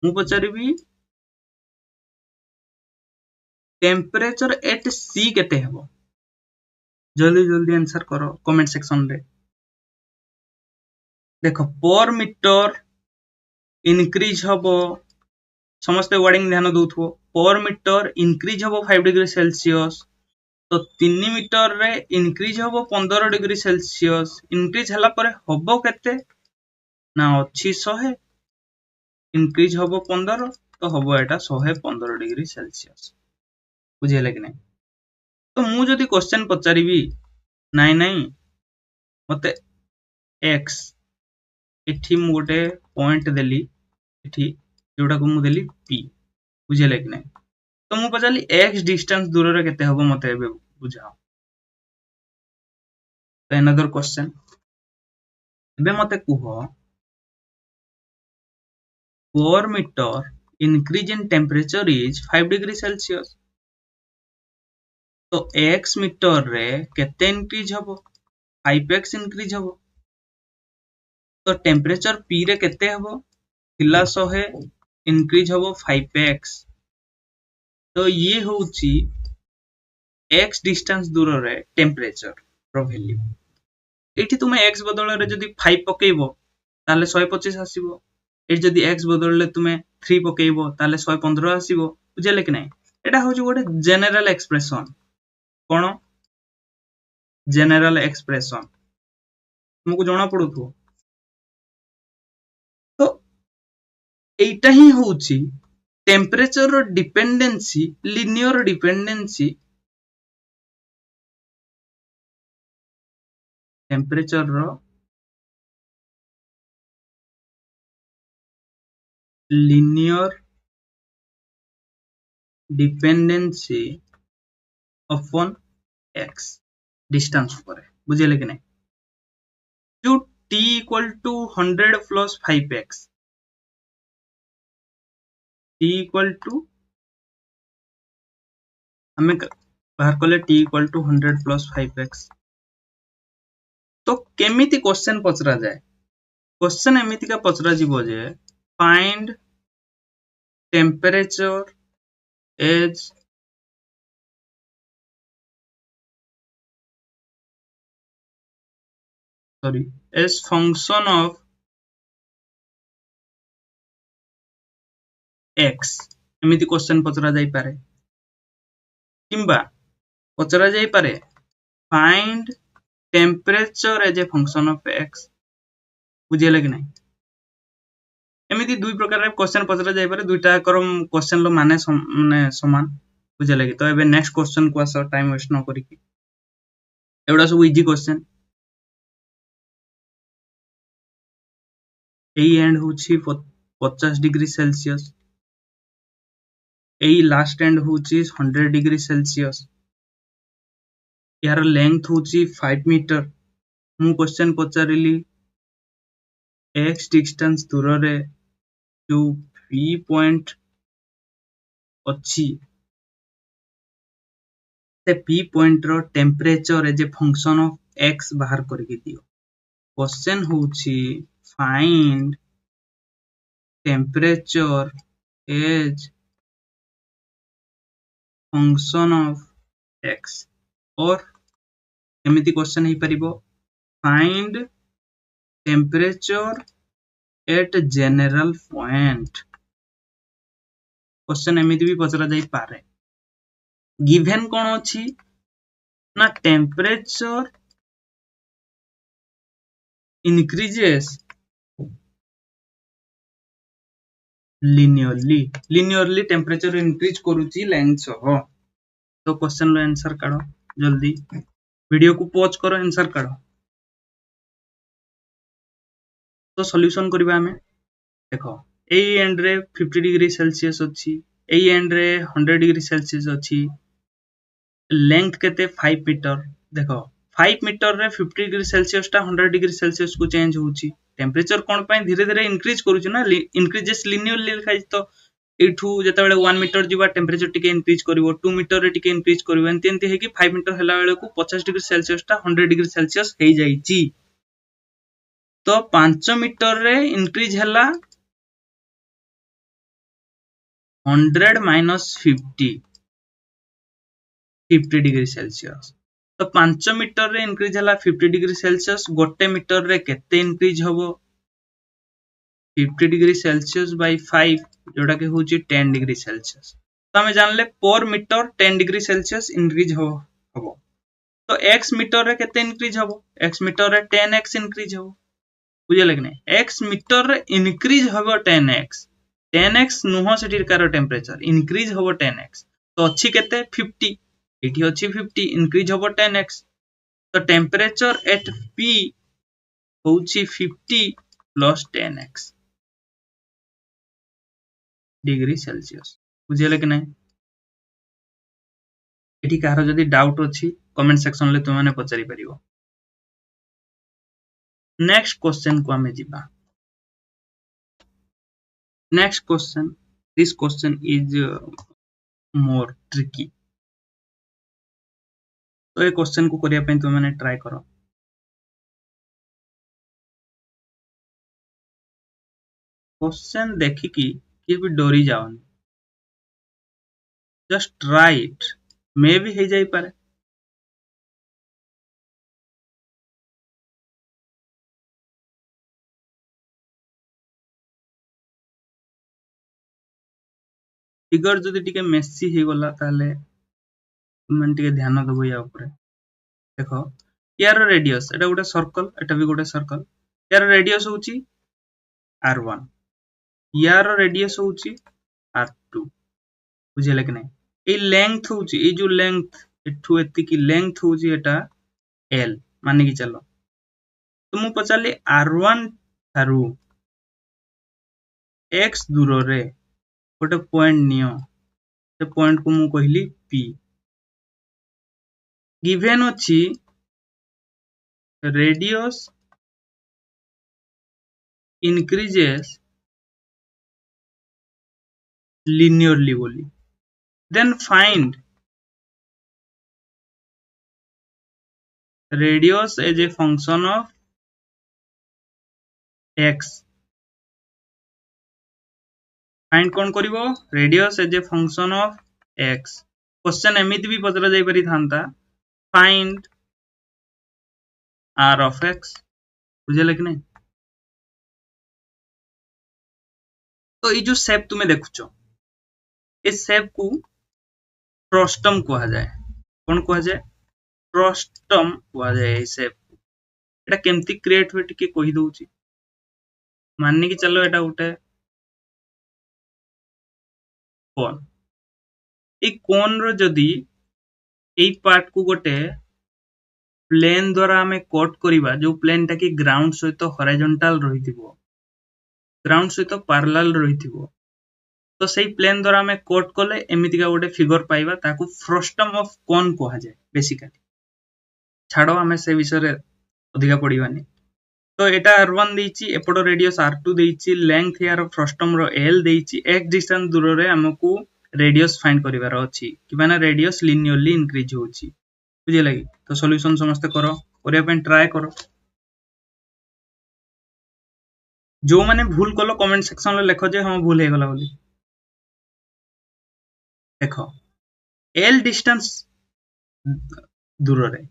Speaker 1: मु पचारिबी टेम्परेचर एट सी केते हबो जल्दी जल्दी आंसर करो कमेंट सेक्शन रे देखो पर मीटर इंक्रीज हबो समस्त वर्डिंग ध्यान दउथबो पर मीटर इंक्रीज हबो 5 डिग्री सेल्सियस तो 3 मीटर रे इंक्रीज हबो 15 डिग्री सेल्सियस इंक्रीज हला परे हबो केते ना अछि 100 इंक्रीज हबो 15 तो हबो एटा 115 डिग्री सेल्सियस बुझियले कि नहीं तो मु जदी क्वेश्चन पचारिबी नाइ नाइ मते x एठी मु गोटे पॉइंट देली एठी जोटा को मु देली p बुझियले कि नहीं तो मु पचारली x डिस्टेंस दूर रे केते हबो मते एबे बुझाओ तो अनदर क्वेश्चन एबे मते कुहो per meter increase in temperature is 5 degree celsius तो x मीटर रे केते इंक्रीज हबो 5x इंक्रीज हबो तो टेम्परेचर p रे केते हबो थिला 100 इंक्रीज हबो 5x तो ये होउची x डिस्टेंस दूर रे टेम्परेचर रो वैल्यू एठी तुमे x बदल रे जदी 5 पकेइबो ताले 125 आसीबो एठी जदी x बदल ले तुमे 3 पकेइबो ताले 115 आसीबो बुझले कि नहीं एटा होउची गोटे जनरल एक्सप्रेशन कोन जनरल एक्सप्रेशन तुमको जणा पडुथो तो एटा ही होउची टेम्परेचर रो डिपेंडेंसी लिनियर डिपेंडेंसी टेम्परेचर रो linear dependency upon x distance पर बुझिले कि नहीं जो t equal to 100 plus 5x t equal to हमें बाहर कले t equal to 100 plus 5x तो केमिति क्वेश्चन पचरा जाए क्वेश्चन एमिति का पचरा जीवो जे find temperature as as function of x एमिति क्वेश्चन पचरा जाई पारे किंबा पचरा जाई पारे find temperature as a function of x बुझियले कि नहीं एमिति दुई प्रकार रे क्वेश्चन पचरा जाई पारे दुईटा करम क्वेश्चन लो माने समान बुझियले कि तो एबे नेक्स्ट क्वेश्चन को आसो टाइम वेस्ट न करी कि एवडा सब इजी क्वेश्चन एई एंड होची 50 degree Celsius AE last and होची 100 डिग्री सेल्सियस यार लेंथ होची 5 मीटर मु क्वेश्चन पचारिली x डिस्टेंस दूर रे जो p पॉइंट अछि ते p पॉइंट रो temperature as a function of x बाहर करके दियो क्वेश्चन होची find temperature as function of x और एमिति क्वेश्चन ही परिबो find temperature at general point question एमिति भी पचरा जाई पारे गिवन कोन अछि ना temperature increases linearly temperature increase करूची लेंथ सह तो क्वेश्चन लो आंसर काढो जल्दी वीडियो को पॉज करो आंसर काढो तो सॉल्यूशन करबा हमें देखो ए एंड रे 50 डिग्री सेल्सियस अछि एई एंड रे 100 डिग्री सेल्सियस अछि लेंथ केते 5 मीटर देखो 5 मीटर रे 50 डिग्री सेल्सियस टा 100 डिग्री सेल्सियस को चेंज होउची टेम्परेचर कोन पय धीरे धीरे इंक्रीज करूची ना इंक्रीजेस लिनियरली लिखाइ तो एठू जेतेबेले 1 मीटर जीवा टेम्परेचर टिके इंक्रीज करिवो 2 मीटर रे टिके इंक्रीज करिवो एंती एंती हे कि 5 मीटर हला बेले को 50 डिग्री सेल्सियस टा 100 डिग्री सेल्सियस हे जाईची तो 5 मीटर रे इंक्रीज हला 100 माइनस 50 डिग्री सेल्सियस तो 5 मीटर रे इंक्रीज हला 50 डिग्री सेल्सियस गोटे मीटर रे केते इंक्रीज होबो 50 डिग्री सेल्सियस बाय 5 जोटा के होची 10 डिग्री सेल्सियस तो हमें जानले पर मीटर 10 डिग्री सेल्सियस इंक्रीज होबो तो x मीटर रे केते इंक्रीज होबो x मीटर रे 10x इंक्रीज होबो बुझले कि नहीं x मीटर रे इंक्रीज होबो 10x नुहो सेठी कार टेम्परेचर इंक्रीज होबो 10x तो अछि केते 50 एठी अछि 50 इंक्रीज होबो 10x तो टेम्परेचर एट p होची 50 प्लस 10x डिग्री सेल्सियस बुझले कि नहीं एठी कार जदी डाउट अछि कमेंट सेक्शन ले तुम माने पचारि परिबो नेक्स्ट क्वेश्चन को हमें जिबा next question this question is more tricky तो ये क्वेश्चन को करिया पे तुम माने ट्राई करो क्वेश्चन देखि कि भी डरी जाओनी जस्ट ट्राई इट मे भी हे जाई पारे फिगर जदी टिके मेसी हे गला ताले मन टिके ध्यान दबो या ऊपर देखो यार रेडियस एटा गोटे सर्कल एटा भी गोटे सर्कल यार रेडियस होची r1 यार रेडियस होची r2 बुझले कि नहीं ए लेंथ होची ए जो लेंथ एठू एति की लेंथ होची एटा l माने की चलो तो मु पचाली r1 थारु x दूर रे गोटे पॉइंट नियो से पॉइंट को मु कहली p गिवन अछि radius increases linearly बोली then find radius as a function of x find कौन करिवो radius as a function of x question एमिति भी पचरा जाई परि थांता find r of x बुझले कि नहीं तो ये जो शेप तुम्हें देखुचो इस शेप को फ्रस्टम कहा जाए कौन कहा जाए फ्रस्टम कहा जाए शेप एटा केमती क्रिएट हुए टिके कहि दउची माननी कि चलो एटा उठे कोन ए कोन रो जदी ए पार्ट को गोटे प्लेन द्वारा हमें कट करिबा जो प्लेन टा की ग्राउंड सहित हॉरिजॉन्टल रहिथिबो ग्राउंड सहित पैरेलल रहिथिबो तो सही प्लेन द्वारा हमें कट कले एमिति का गोटे फिगर पाइबा ताकू फ्रस्टम ऑफ कोन कहा जाए बेसिकली छाड़ो हमें से विषय रे अधिका पड़िबानी तो एटा r1 देइची एपडो रेडियस r2 देइची लेंथ यार फ्रस्टम रो l देइची x डिस्टेंस दूर रे हमकू रेडियस फाइंड करिवार अछि कि माने रेडियस लिनियरली इंक्रीज होची बुझे लगी तो सॉल्यूशन समस्त करो करिया पे ट्राई करो जो माने भूल कलो कमेंट सेक्शन ले लिखो जे हम भूल हे गला बोली देखो l डिस्टेंस दूर रे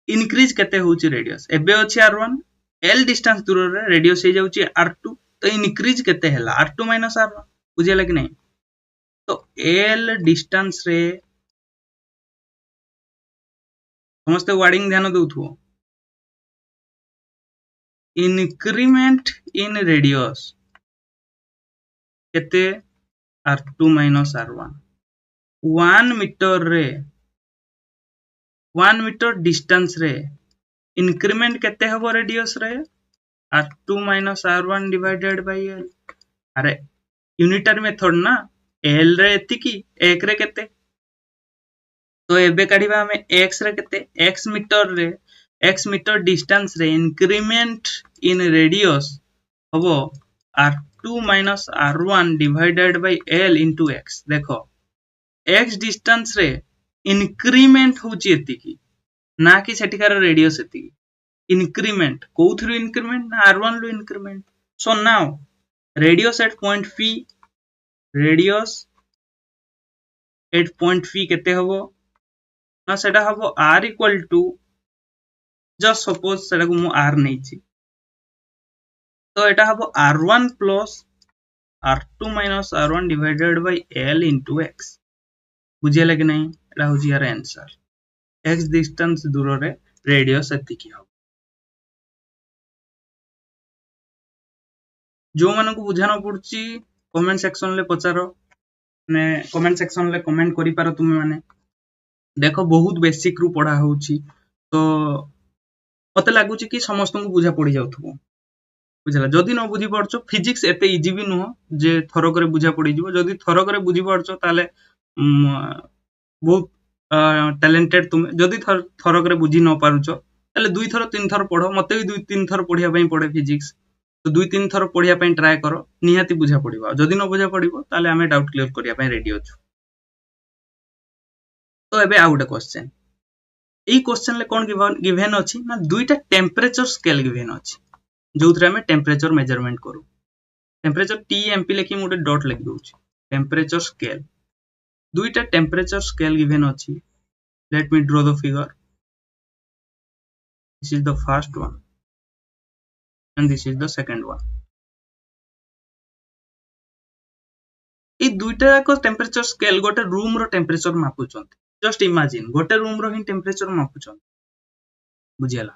Speaker 1: इंक्रीज केते होची रेडियस एबे अछि r1 l डिस्टेंस दूर रे रेडियस हे जाउची r2 तो इंक्रीज केते हैला r2 - r1 बुझियला कि नहीं तो l डिस्टेंस रे समस्त वर्डिंग ध्यान दउथु इंक्रीमेंट इन रेडियस केते r2 - r1 1 मीटर रे 1 मीटर डिस्टेंस रे इंक्रीमेंट केते हबो रेडियस रे r2 - r1 divided by l अरे यूनिटरी मेथड ना एल रे एतिकी एक रे केते तो एबे काढिबा हमें x रे केते x मीटर डिस्टेंस रे इंक्रीमेंट इन रेडियस हबो r2 minus r1 divided by l into x देखो x डिस्टेंस रे इंक्रीमेंट होची एतिकी ना कि सेटिकार रेडियस एतिकी increment कोउथरु increment ना r1 low increment so now radius at point p केते हबो ना सेटा हबो r equal to just suppose सेटा को मु r नेछि तो एटा हबो r1 plus r2 minus r1 divided by l into x बुझियला कि नहीं एटा होजी यार आंसर x डिस्टेंस दूर रे रेडियस एतिकी हबो जो मन को बुझाना पड़ुची कमेंट सेक्शन ले पचारो ने कमेंट सेक्शन ले कमेंट करि पारो तुम माने देखो बहुत बेसिक रु पढ़ा होउची तो मते लागुची कि समस्त को बुझा पड़ी जाउथबो बुझला जदी न बुझी पड़छो फिजिक्स एते इजी भी नुह जे थरो करे बुझा पड़ी जीवो जदी थरो करे बुझी पड़छो ताले बहुत टैलेंटेड तुम जदी थरो करे बुझी न पारुछो ताले दुई थरो तीन थरो पढ़ो मते भी दुई तीन थरो पढ़िया पई पड़े फिजिक्स तो दुई तीन थर पढ़िया पई ट्राई करो निहाती बुझा पड़िबो जदी न बुझा पड़िबो ताले हमें डाउट क्लियर करिया पई रेडी अछु तो एबे आउट क्वेश्चन एई क्वेश्चन ले कोन गिवन अछि ना दुईटा टेंपरेचर स्केल गिवन अछि जोथरे हमें टेंपरेचर मेजरमेंट करू टेंपरेचर टीएमपी लेखि मोटे डॉट लिख दोछि टेंपरेचर स्केल दुईटा टेंपरेचर स्केल गिवन अछि let me draw the figure this is the first one and this is the second one ए दुईटा को टेंपरेचर स्केल गोटे रूम रो टेंपरेचर मापुचंती जस्ट इमेजिन गोटे room रो ही temperature मापुचंती बुझियला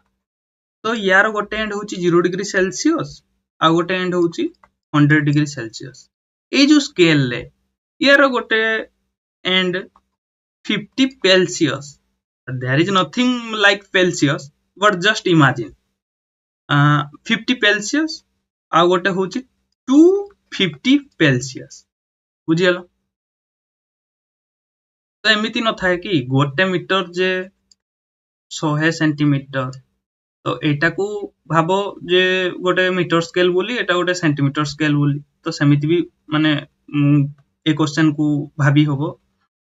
Speaker 1: तो यार गोटे एंड होची 0 डिग्री सेल्सियस आ गोटे एंड होची 100 डिग्री सेल्सियस ए जो स्केल ले यार गोटे end 50 Celsius there is nothing like Celsius but just imagine 50 Celsius आ गोटे होची 250 सेल्सियस बुझियला तो एमिति न थाए कि गोटे मीटर जे 100 सेंटीमीटर तो एटा को भाबो जे गोटे मीटर स्केल बोली एटा गोटे सेंटीमीटर स्केल बोली तो समिति भी माने ए क्वेश्चन को भाबी होबो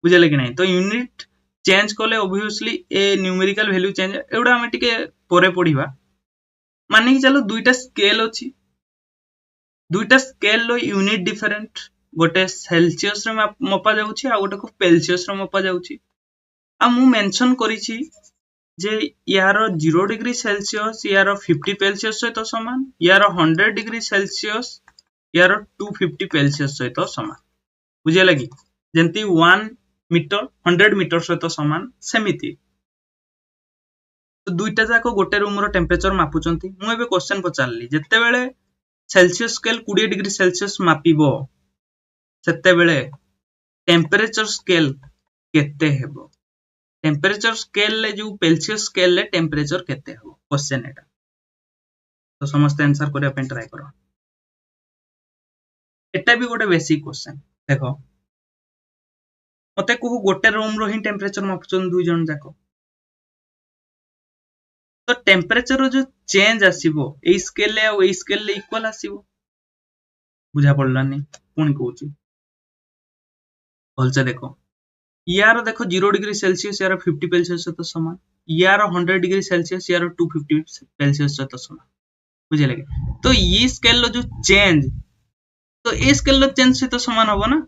Speaker 1: बुझले कि नहीं तो यूनिट चेंज कोले ऑब्वियसली ए न्यूमेरिकल वैल्यू चेंज एउडा हम टिके परे पढिबा माने कि चलो दुईटा स्केल अछि दुईटा स्केल लो यूनिट डिफरेंट गोटे सेल्सियस रे मपा जाउछि आ गोटे को सेल्सियस रे मपा जाउछि आ मु मेंशन करिछि जे यार 0 डिग्री सेल्सियस यार 50 सेल्सियस सहित समान यार 100 डिग्री सेल्सियस यार 250 सेल्सियस सहित समान बुझे लगी जेंती 1 मीटर 100 मीटर सहित समान सेमिति तो दुईटा जाको गोटे रूम रो टेंपरेचर मापुचंती मु एबे क्वेश्चन पचारली जत्ते बेले सेल्सियस स्केल 20 डिग्री सेल्सियस मापिबो सेत्ते बेले टेंपरेचर स्केल केते हेबो टेंपरेचर स्केल ले जो सेल्सियस स्केल ले टेंपरेचर केते हो क्वेश्चन एटा तो समस्त आंसर करिया पे ट्राई करो एटा भी गोटे बेसिक क्वेश्चन देखो मते को गोटे रूम रो ही टेंपरेचर मापचन दुई जन जाको तो टेंपरेचर रो जो चेंज आसीबो ए स्केल ले इक्वल आसीबो बुझा पड़लानी पुणी कहूची भलसे देखो यार देखो 0 डिग्री सेल्सियस यार 50 सेल्सियस तो समान यार 100 डिग्री सेल्सियस यार 250 सेल्सियस तो समान बुझे लगे तो ये स्केल लो जो चेंज तो ए स्केल लो चेंज से तो समान होबो ना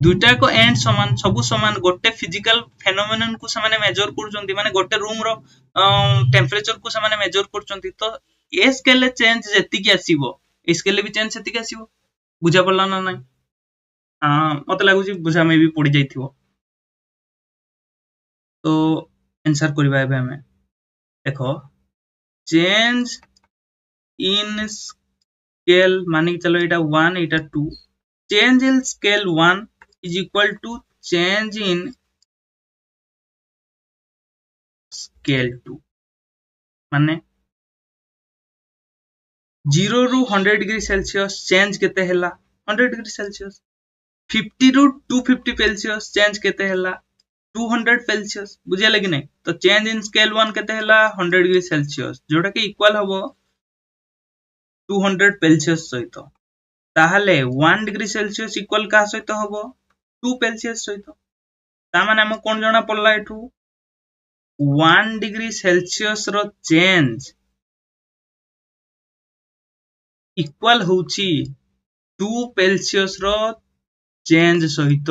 Speaker 1: दुईटा को एंड समान सबु समान गोटे फिजिकल फेनोमेनन को समान मेजर करचंती माने गोटे रूम रो टेंपरेचर को समान मेजर करचंती तो ए स्केल ले चेंज जेति की आसीबो ए स्केल ले भी चेंज सेति की आसीबो बुझा पड़ला ना नहीं मत लागुची बुझा में भी पड़ी जाइथिबो तो आंसर करबा एबे हमें देखो चेंज इन स्केल माने चलो एटा 1 एटा 2 change in scale 1 is equal to change in scale 2 माने 0 रू 100 डिग्री सेल्सियस चेंज केते हैला 100 डिग्री सेल्सियस 50 रु 250 सेल्सियस चेंज केते हला 200 सेल्सियस बुझिया लगी नहीं तो चेंज इन स्केल 1 केते हला 100 डिग्री सेल्सियस जोटा कि इक्वल हबो 200 सेल्सियस सहित ताहले 1 डिग्री सेल्सियस इक्वल का सहित हबो 2 सेल्सियस सहित ता माने हम कोन जणा पड़ला एठू 1 डिग्री सेल्सियस रो चेंज इक्वल होची 2 सेल्सियस रो चेंज सहित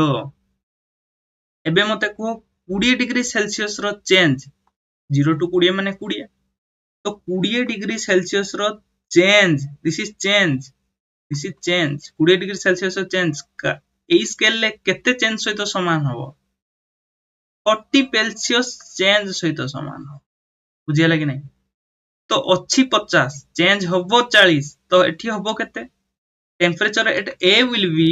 Speaker 1: एबे मते को 20 डिग्री सेल्सियस रो चेंज 0 टू 20 माने 20 तो 20 डिग्री सेल्सियस रो change this is change 20 degree Celsius रो चेंज का ए स्केल ले केते चेंज सहित समान हबो 40 सेल्सियस चेंज सहित समान हो बुझिया लगी नहीं तो अच्छी 50 चेंज हबो 40 तो एठी हबो केते temperature at A will be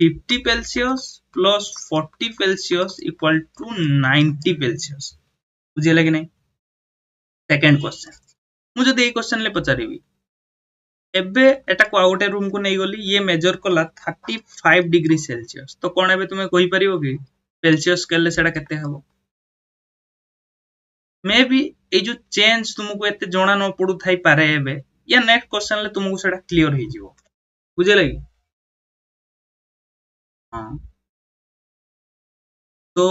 Speaker 1: 50 Celsius plus 40 Celsius equal to 90 Celsius बुझिया लगी नहीं सेकंड क्वेश्चन मुझे दे क्वेश्चन ले पचारिबी एबे एटा को आउटे रूम को नहीं गली ये मेजर कला 35 डिग्री सेल्सियस तो कोन एबे तुमे कहि परिबो कि सेल्सियस स्केल ले सेटा केते हबो मे बी ए जो चेंज तुमको एते जणा न पडु थाई पारे एबे या नेक्स्ट क्वेश्चन ले तुमको सेटा क्लियर हो जिवो बुझे लगी हां तो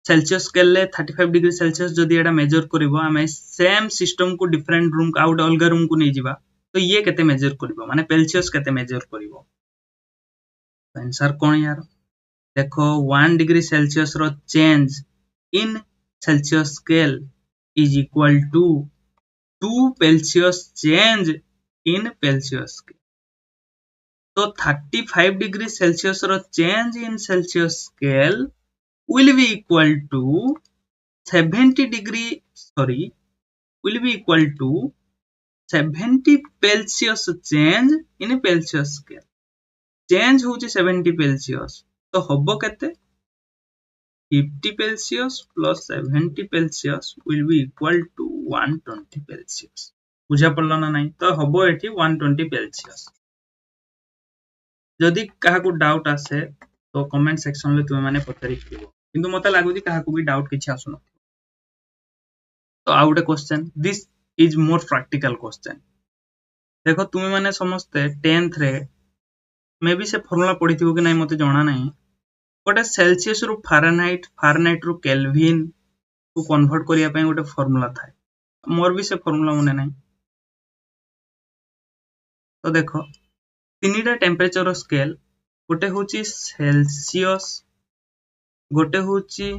Speaker 1: सेल्सियस स्केल ले 35 डिग्री सेल्सियस जदी एटा मेजर करबो हमें सेम सिस्टम को डिफरेंट रूम का आउट अलगा रूम को नहीं जिबा तो ये केते मेजर करबो माने सेल्सियस केते मेजर करबो आंसर कोन यार देखो 1 डिग्री सेल्सियस रो change in Celsius scale is equal to 2 Celsius change in Celsius scale. तो 35 degree Celsius row change in Celsius scale will be equal to 70 degree will be equal to 70 Celsius change in Celsius scale. Change होची 70 Celsius तो हबो केते 50 Celsius plus 70 Celsius will be equal to 120 Celsius. बुझा पड़ला ना नहीं तो हबो एठी 120 Celsius. जदि काहा को डाउट आसे तो कमेंट सेक्शन ले तुमे माने पचारि दिबो किंतु मते लागु जे काहा को भी डाउट किछि आसुन तो out question this is more practical question देखो तुमे माने समस्ते 10th रे मे भी से फॉर्मूला पढिथिबो कि नहीं मते जणा नहीं गोटे सेल्सियस रु फारेनहाइट रु केल्विन को कन्वर्ट करिया पई गोटे फार्मूला थाए मोर भी से फार्मूला मने नहीं तो देखो तीनटा टेम्परेचर स्केल गोटे होची सेल्सियस गोटे होची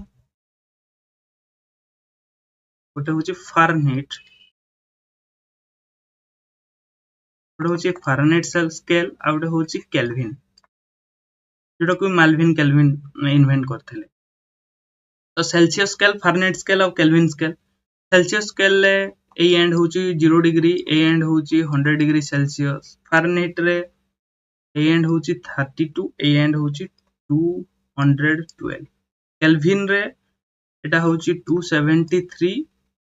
Speaker 1: फारेनहाइट गोटे होची फारेनहाइट स्केल आ गोटे होची केल्विन जोटा को माल्विन केल्विन इन्वेंट करथिले तो सेल्सियस स्केल फारेनहाइट स्केल और केल्विन स्केल सेल्सियस स्केल ले ए एंड होची 0 डिग्री ए एंड होची 100 डिग्री सेल्सियस फारेनहाइट रे ए एंड होची 32 ए एंड होची 212 केल्विन रे एटा होची 273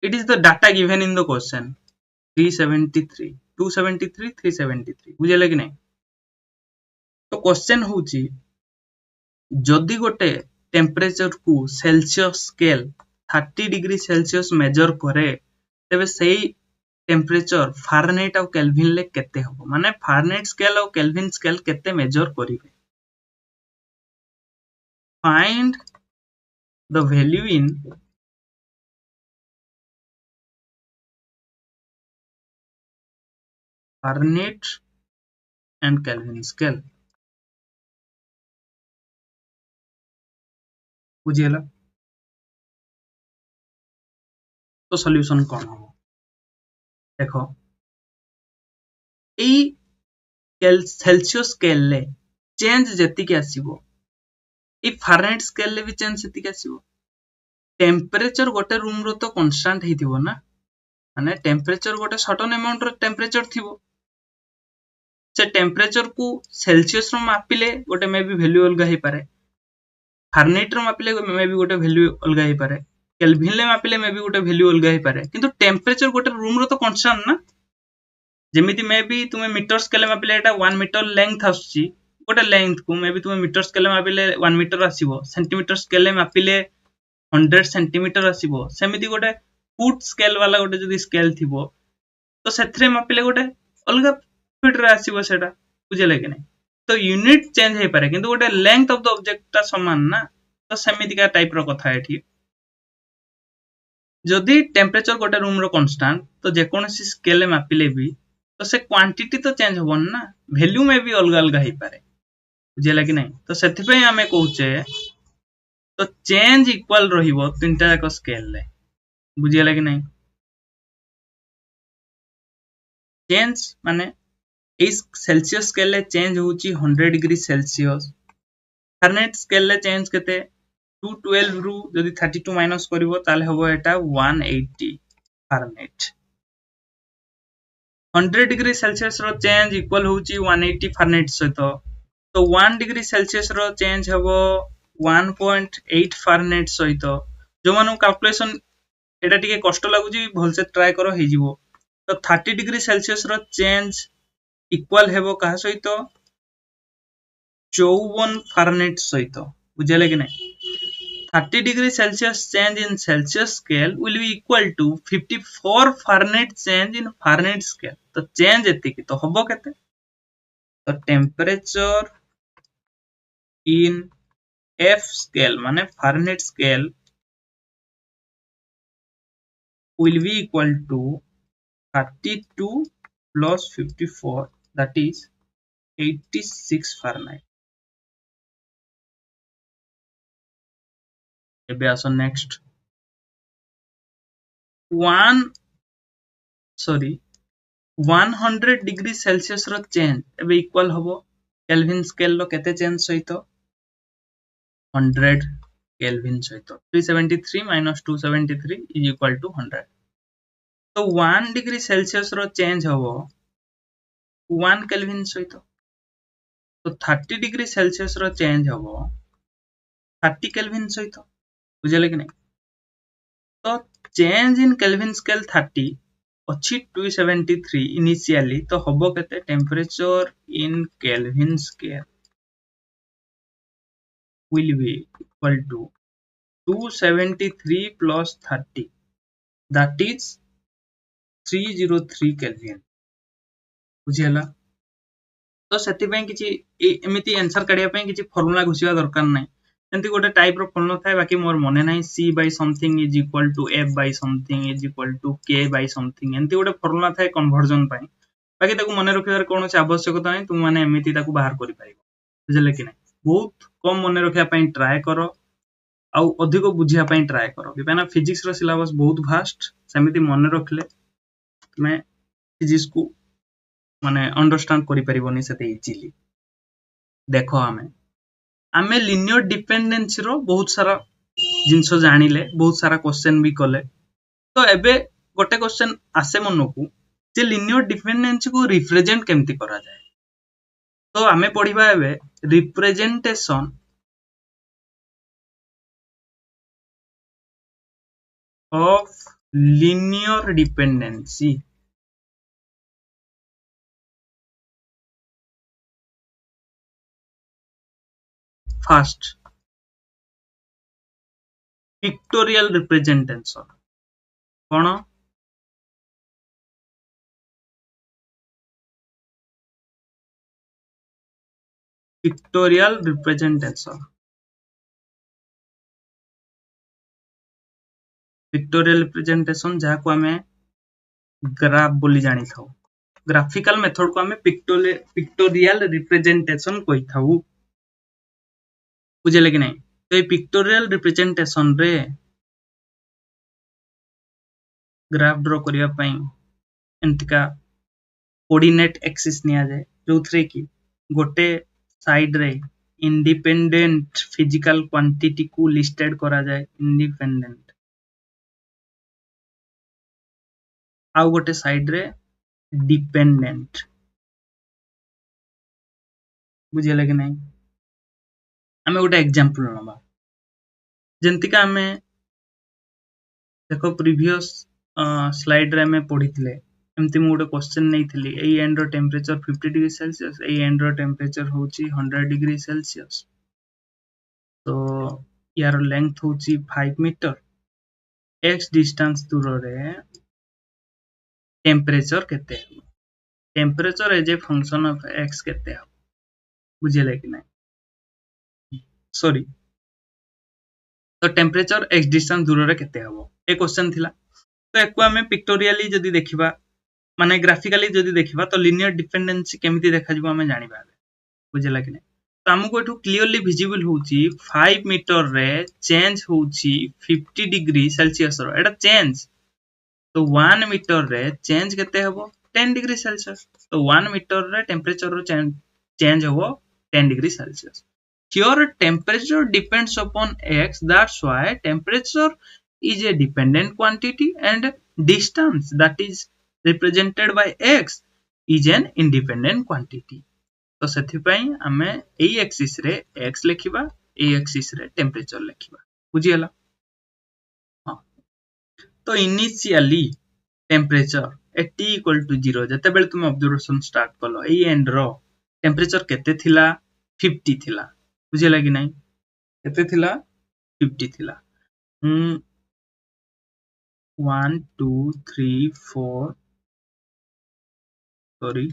Speaker 1: it is the data given in the question 373 373 बुझे लगी नहीं तो क्वेश्चन होची जदि गोटे टेम्परेचर को Celsius scale 30 degree Celsius measure करे तेबे सेही टेम्परेचर फारेनहाइट और केल्विन ले केते हबो माने फारेनहाइट स्केल और केल्विन स्केल केते मेजर करिवे find the value in Fahrenheit and Kelvin scale बुझिएला तो सॉल्यूशन कौन हो देखो ए सेल्सियस स्केल ले चेंज जति के आसीबो ए फारेनहाइट स्केल ले भी चेंज जति के आसीबो टेम्परेचर गोटे रूम रो तो कांस्टेंट हेतिबो ना माने टेम्परेचर गोटे सर्टेन अमाउंट रो टेम्परेचर थिबो से टेम्परेचर को सेल्सियस रो मापिले गोटे मे भी वैल्यू अलगा हे पारे फारेनहाइट रो मापिले मे भी गोटे वैल्यू अलगा हे पारे केल्विन ले मापिले मे भी गोटे वैल्यू अलगा हे पारे किंतु टेम्परेचर गोटे रूम रो तो कांस्टेंट ना जेमिति मे भी तुमे मीटर स्केल मापिले एटा 1 मीटर लेंथ आछी गोटे लेंथ को मे बी तुम मीटर स्केल मापिले 1 मीटर आसीबो, सेंटीमीटर स्केल मापिले 100 सेंटीमीटर आसीबो, सेमिति गोटे फुट स्केल वाला गोटे जदी स्केल थिबो तो सेथरे मापिले गोटे अलगा फीट रे आसीबो सेटा, बुझले कि नहीं। तो यूनिट चेंज हे पारे किंतु गोटे लेंथ ऑफ द ऑब्जेक्ट ता समान ना, तो सेमिति का टाइप रो कथा एठी। जदि टेम्परेचर गोटे रूम रो कांस्टेंट तो जे कोनोसी स्केल मापिले भी तो से क्वांटिटी तो चेंज होबन ना, वैल्यू में भी अलग अलग हे पारे, बुझले कि नहीं। तो सेथि पे हमें कहूचे तो चेंज इक्वल रहिबो तीनटा जाक स्केल रे, बुझले कि नहीं। चेंज माने इस सेल्सियस स्केल ले चेंज होची 100 डिग्री सेल्सियस, फारेनहाइट स्केल ले चेंज केते 212 रु जदि 32 माइनस करिवो ताले हबो एटा 180 फारेनहाइट। 100 डिग्री सेल्सियस रो चेंज इक्वल होची 180 फारेनहाइट सहित, तो 1 डिग्री सेल्सियस रो चेंज हबो 1.8 फारेनहाइट सहित। जो मानु कैलकुलेशन एटा टिके कष्ट लागुची भलसे ट्राई करो हे जिवो। तो 30 डिग्री सेल्सियस रो चेंज इक्वल हेबो कहा सहित 54 फारेनहाइट सहित, बुझले कि नहीं। 30 degree Celsius change in Celsius scale will be equal to 54 Fahrenheit change in Fahrenheit scale। तो चेंज एतिकी तो हबो केते, तो टेम्परेचर इन F scale माने Fahrenheit scale will be equal to 32 plus 54 that is 86 Fahrenheit। एबे आसो नेक्स्ट 100 डिग्री सेल्सियस रो change एबे इक्वल हबो केल्विन स्केल लो केते चेंज सहित 100 केल्विन सहित 373 minus 273 is equal to 100। तो 1 डिग्री सेल्सियस रो चेंज हबो 1 केल्विन सहित, तो 30 डिग्री सेल्सियस रो चेंज हबो 30 केल्विन सहित, बुझले कि नहीं। तो चेंज इन केल्विन स्केल 30 अच्छी 273 इनिशियली, तो हबो केते temperature in kelvin scale will be equal to 273 plus 30 that is 303 kelvin, बुझियला। तो सेति पे किछि एमिति आंसर काढिया पे किछि फार्मूला घुसिया दरकार नै, एंती गोटे टाइप रो फार्मूला थाय, बाकी मोर मने नै c by something is equal to f by something is equal to k by something, एंती गोटे फार्मूला थाय कन्वर्जन पय, बाकी ताकू मने रखिबार कोनोसी आवश्यकता नै, तुम माने एमिति ताकू बाहर करि पारिबो, बुझले कि नै। बहुत कम मने रखिया पय ट्राई करो आ अधिक बुझिया पय ट्राई करो, बिना फिजिक्स रो सिलेबस बहुत वास्ट, सेमिति मने रखले तुमे फिजिक्स को माने अंडरस्टैंड करि परिबोनी सेते इजीली। देखो आमे लिनियर डिपेंडेंसी रो बहुत सारा जिंस जानिले, बहुत सारा क्वेश्चन भी कले। तो एबे गोटे क्वेश्चन आसे मनकू जे लिनियर डिपेंडेंसी को रिप्रेजेंट केमती करा जाए। तो आमे पढिबा एबे representation of linear dependency. First pictorial representation कौन, पिक्टोरियल रिप्रेजेंटेशन। पिक्टोरियल रिप्रेजेंटेशन जहाँ को आमे ग्राफ बोली जानी था, ग्राफिकल मेथड को आमे पिक्टोरियल रिप्रेजेंटेशन कहि थाउ, बुझले कि नहीं। तो ये पिक्टोरियल रिप्रेजेंटेशन रे ग्राफ ड्रॉ करिया पई एंतिका कोऑर्डिनेट एक्सिस निया जाए, जो थरे की गोटे साइड रे इंडिपेंडेंट फिजिकल क्वांटिटी को लिस्टेड करा जाए, इंडिपेंडेंट, आउ गोटे साइड रे डिपेंडेंट, बुझियले कि नहीं। आमे गोटे एग्जांपल नबा, जेंतिका आमे देखो प्रीवियस स्लाइड रे में पढ़िथिले एमती मु गोटे क्वेश्चन नहीं ए एंड रो temperature 50 degree Celsius A end रो टेम्परेचर होची 100 डिग्री सेल्सियस तो यार लेंथ होची 5 मीटर x डिस्टेंस दूर रे टेम्परेचर केते हो temperature as a function of x केते हो बुझिले कि नहीं सॉरी तो टेम्परेचर x डिस्टेंस दूर रे केते हो ए क्वेश्चन थिला तो एको आमे पिक्टोरियली जदी देखिबा माने ग्राफिकली जदी देखिबा तो लिनियर डिपेंडेंसी केमिति देखा जिवो आमे जानिबा बुझिला कि नहीं तो हमको एठू क्लियरली विजिबल होची 5 मीटर रे चेंज होची 50 डिग्री सेल्सियस रो एटा चेंज तो 1 मीटर रे चेंज केते हबो 10 डिग्री सेल्सियस तो 1 मीटर रे टेम्परेचर रो चेंज हबो 10 degree Celsius here temperature depends upon x that's why temperature is a dependent quantity and distance that is represented by x is an independent quantity तो सेथि पई हमें ए एक्सिस रे x लिखिबा ए एक्सिस रे टेम्परेचर लिखिबा बुझी हला हां तो initially temperature at t equal to 0 जते बेल तुम ऑब्जर्वेशन स्टार्ट कलो ए एंड रो टेम्परेचर केते थिला 50 थिला बुझिला कि नहीं केते थिला 50 थिला 1 2 3 4 सॉरी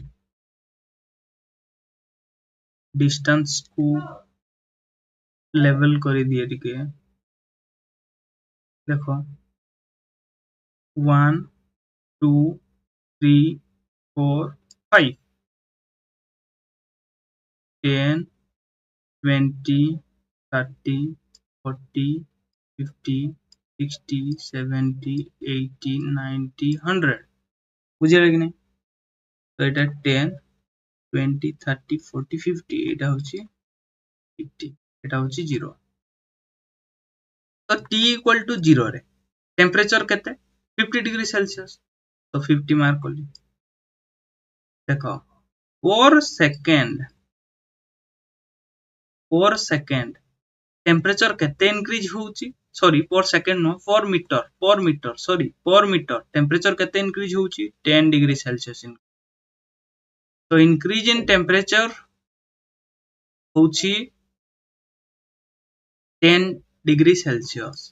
Speaker 1: डिस्टेंस को लेवल कर दिए टिके देखो 1 2 3 4 5 10 20 30 40 50 60 70 80 90 100 बुझिले कि नहीं तो एटा 10 20 30 40 50 एटा होची 50 एटा होची 0 तो t इक्वल टू 0 रे टेम्परेचर केते 50 डिग्री सेल्सियस तो 50 मार्क करली देखो पर सेकंड टेम्परेचर केते इंक्रीज होउची सॉरी पर सेकंड नो पर मीटर सॉरी पर मीटर टेम्परेचर केते इंक्रीज होउची 10 डिग्री सेल्सियस तो इंक्रीज इन टेम्परेचर होउची 10 डिग्री सेल्सियस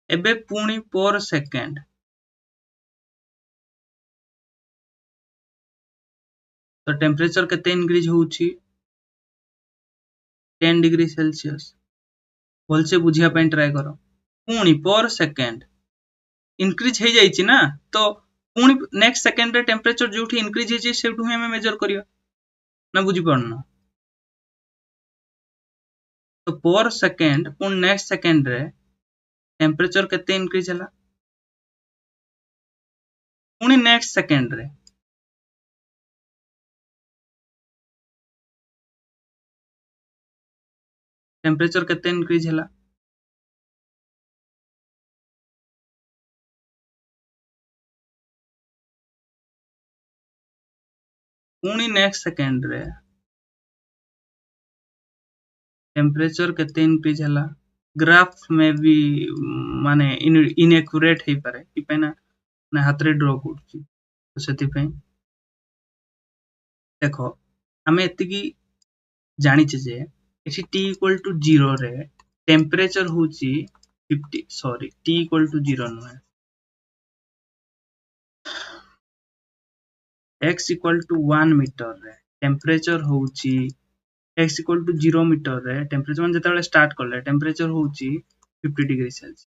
Speaker 1: एबे पुणी पर सेकंड तो टेम्परेचर केते इंक्रीज होउची 10 डिग्री सेल्सियस बोल से बुझिया पे ट्राई करो पुणी पर सेकंड इंक्रीज हे जाइची ना तो पुणी नेक्स्ट सेकंड रे टेम्परेचर जोठी इंक्रीज हे सेठू हमें मेजर करियो ना बुझी पड़नो तो पर सेकंड पुणी नेक्स्ट सेकंड रे टेम्परेचर केते इंक्रीज हला पुणी नेक्स्ट सेकंड रे टेम्परेचर केते इंक्रीज हला पुणी नेक्स्ट सेकंड रे टेम्परेचर केते इंक्रीज हला ग्राफ में भी माने इनएक्यूरेट हे पारे इपेना ना हाथ रे ड्रॉ करछि तो सेति पे देखो हमें एति की जानि छे जे एठी t इक्वल टू 0 रे टेम्परेचर होची 50 सॉरी t इक्वल टू 0 न x इक्वल टू 1 मीटर रे टेम्परेचर होची x इक्वल टू 0 मीटर रे टेम्परेचर मन जते स्टार्ट करले टेम्परेचर होची 50 डिग्री सेल्सियस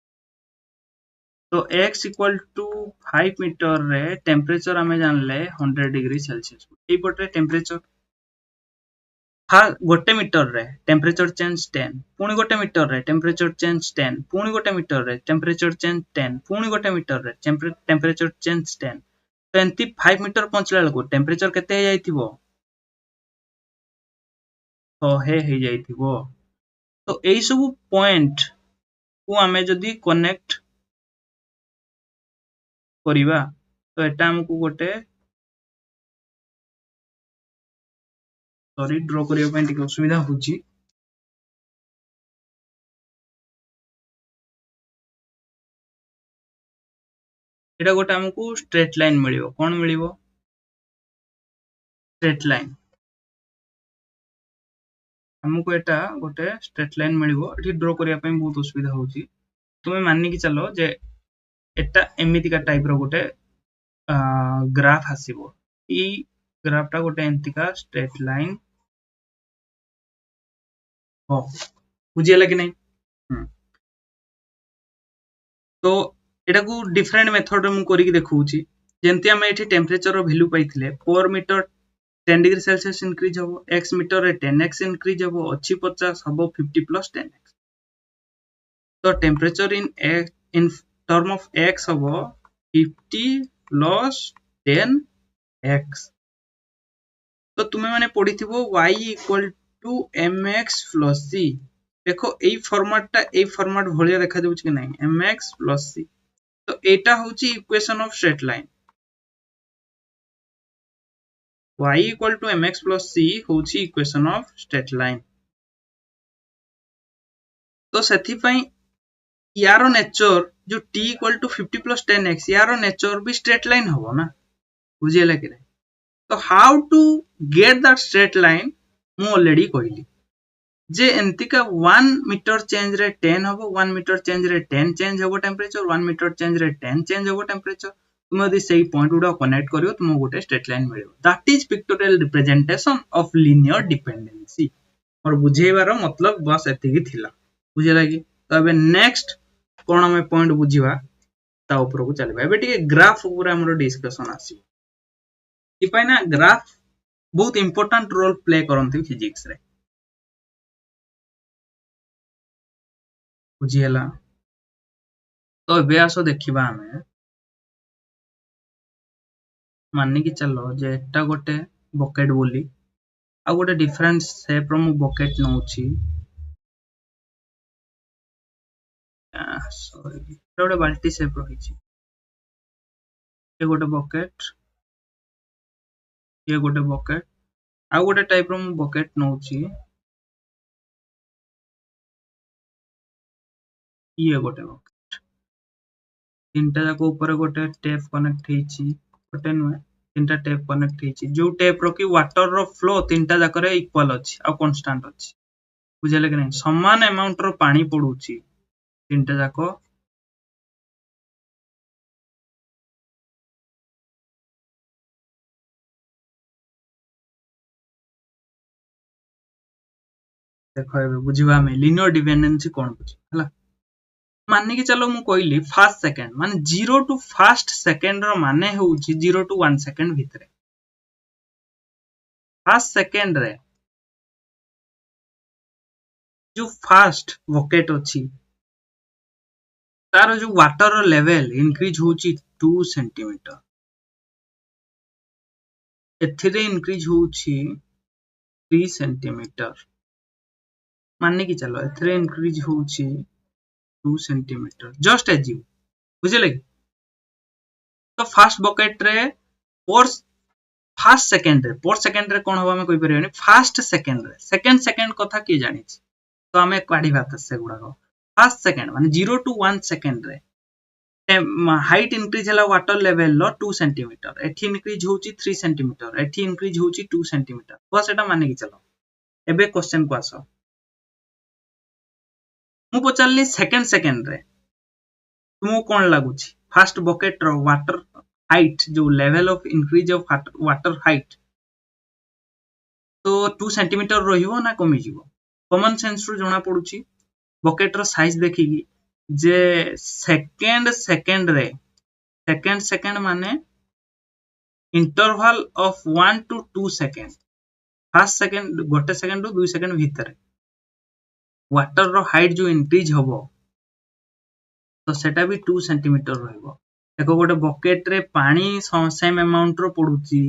Speaker 1: तो x इक्वल टू 5 मीटर रे टेम्परेचर हमें जानले 100 डिग्री सेल्सियस ए पटे टेम्परेचर हाँ गोटे मीटर रे टेम्परेचर चेंज 10 पुणी गोटे मीटर रे टेम्परेचर चेंज 10 पुणी गोटे मीटर रे टेम्परेचर चेंज 10 पुणी गोटे मीटर रे टेम्परेचर चेंज 10 तो एंती 5 मीटर पहुंचला बेलको टेम्परेचर केते हे जाइथिबो 100 हे जाइथिबो तो एई सब पॉइंट को हमें जदी कनेक्ट करिवा तो एटा हमकु गोटे सॉरी ड्रॉ करिया पे टिके असुविधा होची एटा गोटे हमकु स्ट्रेट लाइन मिलिबो कोन मिलिबो स्ट्रेट लाइन हमकु एटा गोटे स्ट्रेट लाइन मिलिबो एठी ड्रॉ करिया पई बहुत असुविधा होउची तुमे माननी कि चलो जे एटा एमिति का टाइप रो गोटे ग्राफ आसीबो ई ग्राफ टा गोटे एंतिका स्ट्रेट लाइन हो बुझियला कि नहीं तो एटा को डिफरेंट मेथड रे मु करिक देखौची जेंति हम एठी टेंपरेचर रो वैल्यू पाइथिले पर मीटर 10 डिग्री सेल्सियस इंक्रीज हबो x मीटर रे 10x इंक्रीज हबो अच्छी 50 हबो 50 प्लस 10x तो temperature in term of x हबो 50 प्लस 10x तो तुमे माने पढिथिबो y equal to mx plus c देखो एई फॉर्मेट भलिया देखा जाउछ कि नहीं mx प्लस c तो एटा होची equation of straight line y equal to mx plus c होची इक्वेशन ऑफ स्ट्रेट लाइन तो सेथि पई यारो नेचर जो t equal to 50 plus 10x यारो नेचर भी स्ट्रेट लाइन हबो ना बुझियला कि नहीं तो how to get that straight line मु ऑलरेडी कहली जे एंतिका 1 मीटर चेंज रे 10 हबो 1 मीटर चेंज रे 10 चेंज हबो टेंपरेचर 1 मीटर चेंज रे 10 चेंज हबो टेंपरेचर तुम यदि सेही पॉइंट गुडा कनेक्ट करियो तुम गोटे स्ट्रेट लाइन मिलियो that is pictorial representation of linear dependency और बुझेबार मतलब बस एतिकी थिला बुझिला कि तो अबे नेक्स्ट कोन हम पॉइंट बुझिबा ता ऊपर को चलबा एबे टिके ग्राफ ऊपर हमरो डिस्कशन आसी ई पाइना ग्राफ बहुत इंपोर्टेंट रोल प्ले करंती फिजिक्स रे बुझिला तो एबे आसो देखिबा हमें माननी कि चलो जे एटा गोटे बकेट बोली आ गोटे डिफरेंट शेप रो मु बकेट नउची सॉरी एटा गोटे बाल्टी शेप रहिची ये गोटे बकेट ये गोटे बकेट आ गोटे टाइप रो मु बकेट नउची ये गोटे बकेट तीनटा जाको ऊपर गोटे टेप कनेक्ट हेची गोटे नुए तीनटा टेप कनेक्ट हेची जो टेप रो की वाटर रो फ्लो तीनटा जाको रे इक्वल अछि आ कांस्टेंट अछि बुझले कि नहीं समान अमाउंट रो पानी पडुची तीनटा जाको देखो एबे बुझिबा में लीनियर डिपेंडेंसी कोन बुझी हला मानने की चलो मु कहली फास्ट सेकंड माने 0 टू फास्ट सेकंड रो माने होउची 0 टू 1 सेकंड भितरे फास्ट सेकंड रे जो फास्ट बकेट अछि तार जो वाटर रो लेवल इंक्रीज होउची 2 सेंटीमीटर एथिरे इंक्रीज होउची 3 सेंटीमीटर मानने की चलो एथिरे इंक्रीज होउची 2 सेंटीमीटर जस्ट एज यू बुझले तो फास्ट बकेट रे पर फास्ट सेकंड रे कोन होबा में कोइ परियोनी फास्ट सेकंड रे सेकंड कथा की जानि तो हमें काढी बात से गुडा को फास्ट सेकंड माने 0 टू 1 सेकंड रे हाइट इंक्रीज हला वाटर लेवल लो 2 सेंटीमीटर एठी इंक्रीज होउची 3 सेंटीमीटर एठी इंक्रीज होउची 2 सेंटीमीटर बस एटा माने की चलो एबे क्वेश्चन को आसो मु पचारली सेकंड रे तुमको कोन लागुची फास्ट बकेट रो वाटर हाइट जो level of increase of water height तो 2 सेंटीमीटर रहिबो ना कमी जीवो कॉमन सेंस रो जणा पडुची बकेट रो साइज देखिकी जे सेकंड रे सेकंड माने interval of 1 to 2 second first second गोटे सेकंड टू 2 सेकंड भीतर वाटर रो हाइट जो इंक्रीज होबो तो सेटा भी 2 सेंटीमीटर रहइबो देखो गोटे बकेट रे पानी सेम अमाउंट रो पडुची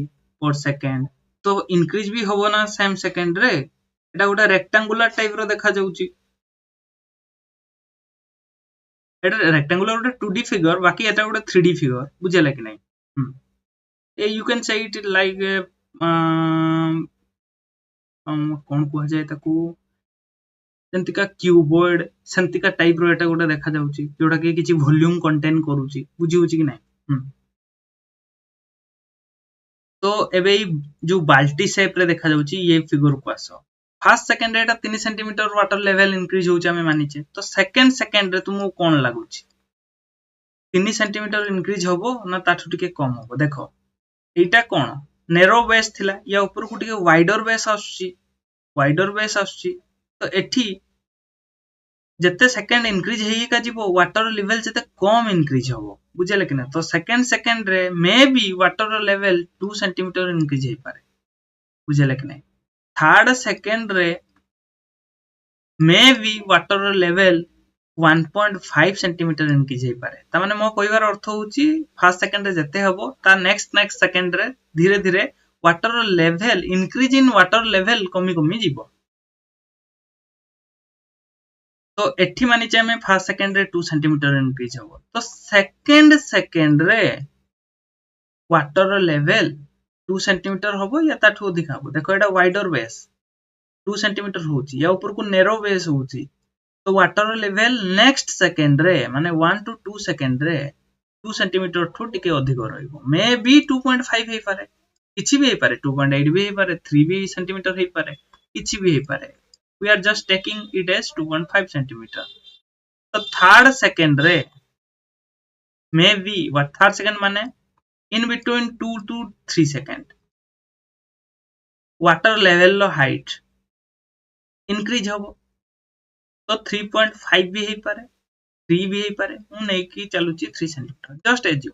Speaker 1: पर सेकंड तो इंक्रीज भी होबो ना सेम सेकंड रे एटा गोटे रेक्टेंगुलर टाइप रो देखा जाउची एटा रेक्टेंगुलर गोटे 2D फिगर बाकी एटा गोटे 3D फिगर बुझले कि नहीं you can say it like कोन को जाय ताकू सेंतिका क्यूबॉइड सेंतिका टाइप रो एटा गोटे देखा जाउची जोटा कि किछि वॉल्यूम कंटेन करूची बुझी होची कि नहीं तो एबे जो बाल्टी शेप रे देखा जाउची ये फिगर को आसो फर्स्ट सेकंड रे एटा 3 सेंटीमीटर वाटर लेवल इंक्रीज होउची हमें मानिचे तो सेकंड रे तुमको कोन लागुची 3 सेंटीमीटर इंक्रीज होबो ना ताठू टिके कम होबो देखो एटा कोन नेरो बेस थिला या ऊपर को टिके वाइडर बेस आसुची तो एठी जते सेकंड इंक्रीज हेई का जीवो वाटर लेवल जते कम इंक्रीज होबो बुझले कि ना तो सेकंड रे may be water level 2 centimetre increase हेई पारे बुझले कि नहीं थर्ड सेकंड रे may be water level 1.5 centimetre increase हेई पारे ता माने मो कहबार अर्थ होउची फर्स्ट सेकंड रे जते हबो ता नेक्स्ट सेकंड रे धीरे धीरे water level increase in water level कमी कमी जीवो तो एठी मानिचे हमें फर्स्ट सेकंड रे 2 सेंटीमीटर इंक्रीज हबो तो सेकंड रे वाटर लेवल 2 सेंटीमीटर हबो या ताठू अधिक हबो देखो एटा वाइडर बेस 2 सेंटीमीटर होउची या ऊपर को नेरो बेस होउची तो वाटर लेवल नेक्स्ट सेकंड रे माने 1 टू 2 सेकंड रे 2 सेंटीमीटर ठो टिके अधिक रहइबो मे बी 2.5 हेई पारे किछि भी हेई पारे 2.8 भी हेई पारे 3 भी सेंटीमीटर हेई पारे किछि भी हेई पारे we are just taking it as 2.5 centimeter तो थर्ड सेकंड रे may B what third second माने in between 2 to 3 second water level low height increase होबो तो 3.5 भी हेई पारे 3 भी हेई पारे मु नै कि चलुची 3 सेंटीमीटर जस्ट एज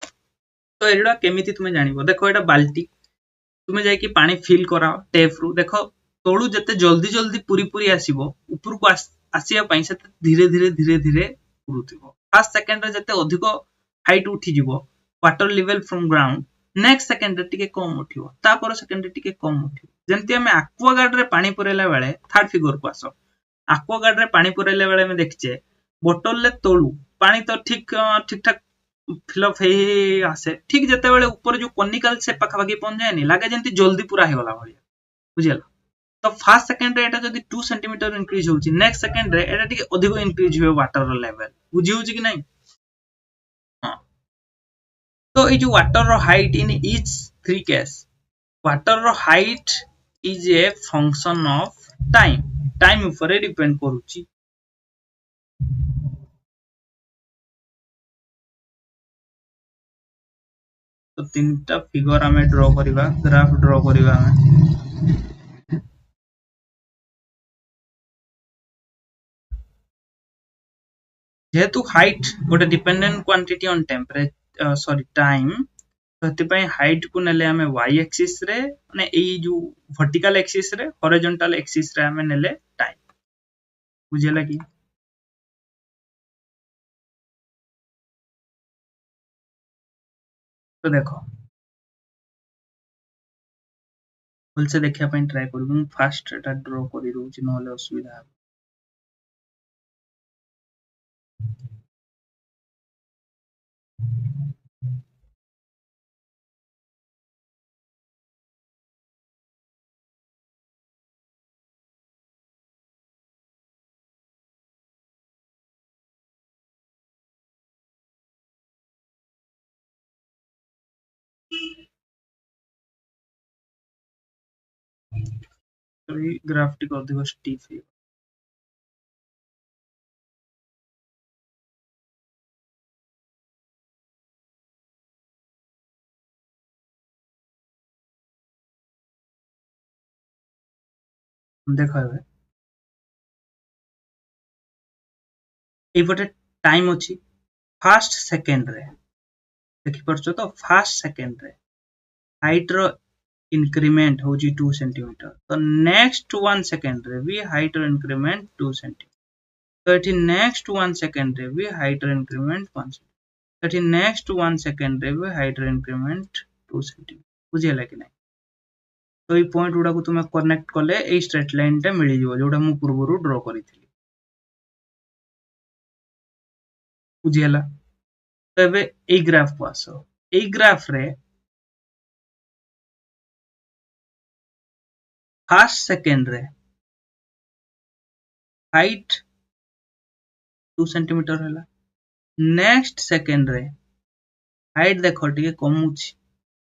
Speaker 1: तो एडा केमिति तुमे जानिबो देखो एडा बाल्टी तुमे जाय कि पानी फिल कराओ टेप रु देखो तोळू जते जल्दी जल्दी पूरी पूरी आसीबो ऊपर को आसीया पई से धीरे धीरे उरुथिबो फर्स्ट सेकंड रे जते अधिक हाइट उठी जिवो water level from ground next second रे टिके कम उठिबो तापर सेकंड रे टिके कम उठिबो जेंति हमें एक्वागार्ड रे पानी पुरेला बेले थर्ड फिगर को आसो एक्वागार्ड रे पानी पुरेला बेले में देखिचे बोतल ले तोळू पानी तो ठीक ठाक फिलअप हे आसे ठीक जते बेले ऊपर जो कोनिकल से पखाबागी पहुंच जायनी लागे जेंति जल्दी पूरा हे वाला भलिया बुझियला तो फर्स्ट सेकंड रे एटा जदी 2 सेंटीमीटर इंक्रीज होउची नेक्स्ट सेकंड रे एटा टिके अधिक इंक्रीज होय वाटर लेवल बुझी होउची कि नहीं हां तो ए जो वाटर रो height in each three case water रो height is a function of time ऊपर डिपेंड करूची तो तीनटा फिगर हमें ड्रॉ करिवा ग्राफ ड्रॉ करिवा हमें जेहेतु हाइट गोटे dependent quantity on temperature sorry time तो हाइट को नेले हमें y एक्सिस रे माने एई जो वर्टिकल एक्सिस रे हॉरिजॉन्टल एक्सिस रे हमें नेले टाइम बुझेला कि तो देखो भल से देखिया पई ट्राई करबो फास्ट एटा ड्रॉ करि रहउची नहले असुविधा तो ये ग्राफ टिक अधिक स्टिफ है देखो एपटे टाइम अछि फर्स्ट सेकंड रे देखि परछो तो फर्स्ट सेकंड रे हाइट रो इंक्रीमेंट होजी 2 सेंटीमीटर तो नेक्स्ट 1 सेकंड रे भी हाइट रो इंक्रीमेंट 2 सेंटीमीटर तो एठी नेक्स्ट 1 सेकंड रे भी हाइट रो इंक्रीमेंट 1 सेंटीमीटर एठी नेक्स्ट 1 सेकंड रे भी हाइट रो इंक्रीमेंट 2 सेंटीमीटर बुझियला कि नहीं तो ये पॉइंट गुडा को तुम कनेक्ट कले ए स्ट्रेट लाइन टे मिल जिवो जोडा मु पूर्वरु ड्रॉ करिथिली बुझियला तो एबे ए ग्राफ को आसो ए ग्राफ रे फर्स्ट सेकंड रे हाइट 2 सेंटीमीटर हला नेक्स्ट सेकंड रे हाइट देखो टिके कमुची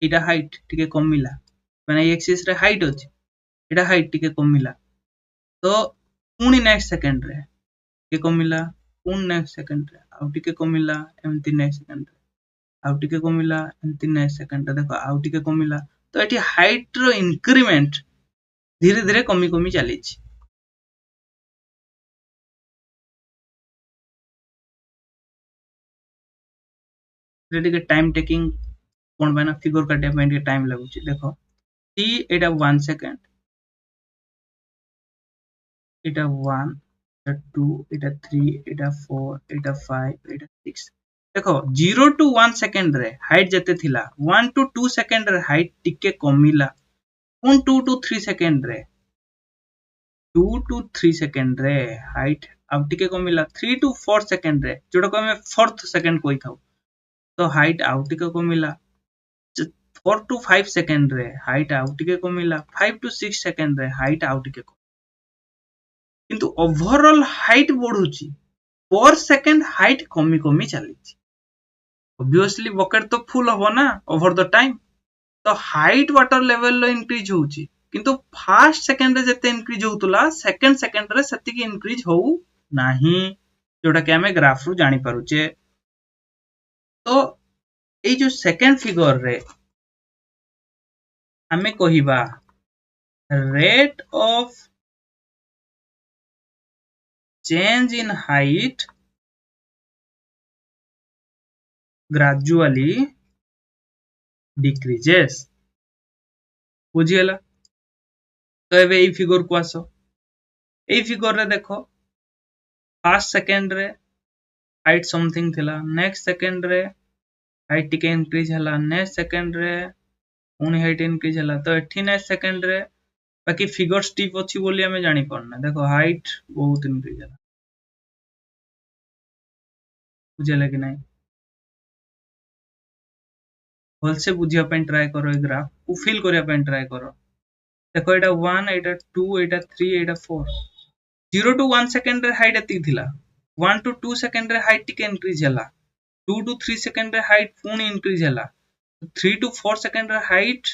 Speaker 1: इटा हाइट टिके कमिला माने एक्सिस रे हाइट अछि इटा हाइट टिके कमिला तो पुनी नेक्स्ट सेकंड रे टिके कमिला पुनी नेक्स्ट सेकंड रे आउ टिके कमिला एमती नेक्स्ट सेकंड रे आउ टिके कमिला एमती नेक्स्ट सेकंड रे देखो आउ टिके कमिला तो एठी हाइट रो इंक्रीमेंट धीरे धीरे कमी कमी चली छी रेडी के टाइम टेकिंग कोन बना फिगर काटे में के टाइम लागु छी देखो टी एटा 1 सेकंड एटा 1 एटा 2 एटा 3 एटा 4 एटा 5 एटा 6 देखो 0 टू 1 सेकंड रे हाइट जते थिला 1 टू 2 सेकंड रे हाइट टिके कमिला पुन 2 टू 3 सेकंड रे 2 टू 3 सेकंड रे हाइट अब टिके कमिला 3 टू 4 सेकंड रे जोटा को हमें फोर्थ सेकंड कोइ थाउ तो हाइट आउ टिके कमिला 4 टू 5 सेकंड रे हाइट आउ टिके कमिला 5 टू 6 सेकंड रे हाइट आउ टिके किंतु ओवरऑल हाइट बढ़ुची पर सेकंड हाइट कमी कमी चली ऑब्वियसली बकेट तो फुल हो ना ओवर द टाइम तो height water level low increase होउची किंतु फर्स्ट सेकंड रे जते इंक्रीज होतुला सेकंड रे सेतिकी इंक्रीज हो नाही जोटा कि हमें ग्राफ रु जानि पारुचे तो ए जो सेकंड फिगर रे हमें कहिबा rate of change in height gradually decreases बुझियला तो एबे ए फिगर को आसो ए फिगर रे देखो फर्स्ट सेकंड रे हाइट समथिंग थिला नेक्स्ट सेकंड रे हाइट टिके इंक्रीज हला नेक्स्ट सेकंड रे उनी हाइट इंक्रीज हला तो एठी नेक्स्ट सेकंड रे बाकी फिगर स्टिफ अछि बोली हमें जानि पड़ना देखो हाइट बहुत इंक्रीज हला बुझियला कि नहीं होल से बुझिया पे ट्राई करो ए ग्राफ को फिल करिया पे ट्राई करो देखो एटा 1 एटा 2 एटा 3 एटा 4 0 टू 1 सेकंड रे हाइट एति थिला 1 टू 2 सेकंड रे हाइट टिके इंक्रीज हला 2 टू 3 सेकंड रे हाइट पुनी इंक्रीज हला 3 टू 4 सेकंड रे हाइट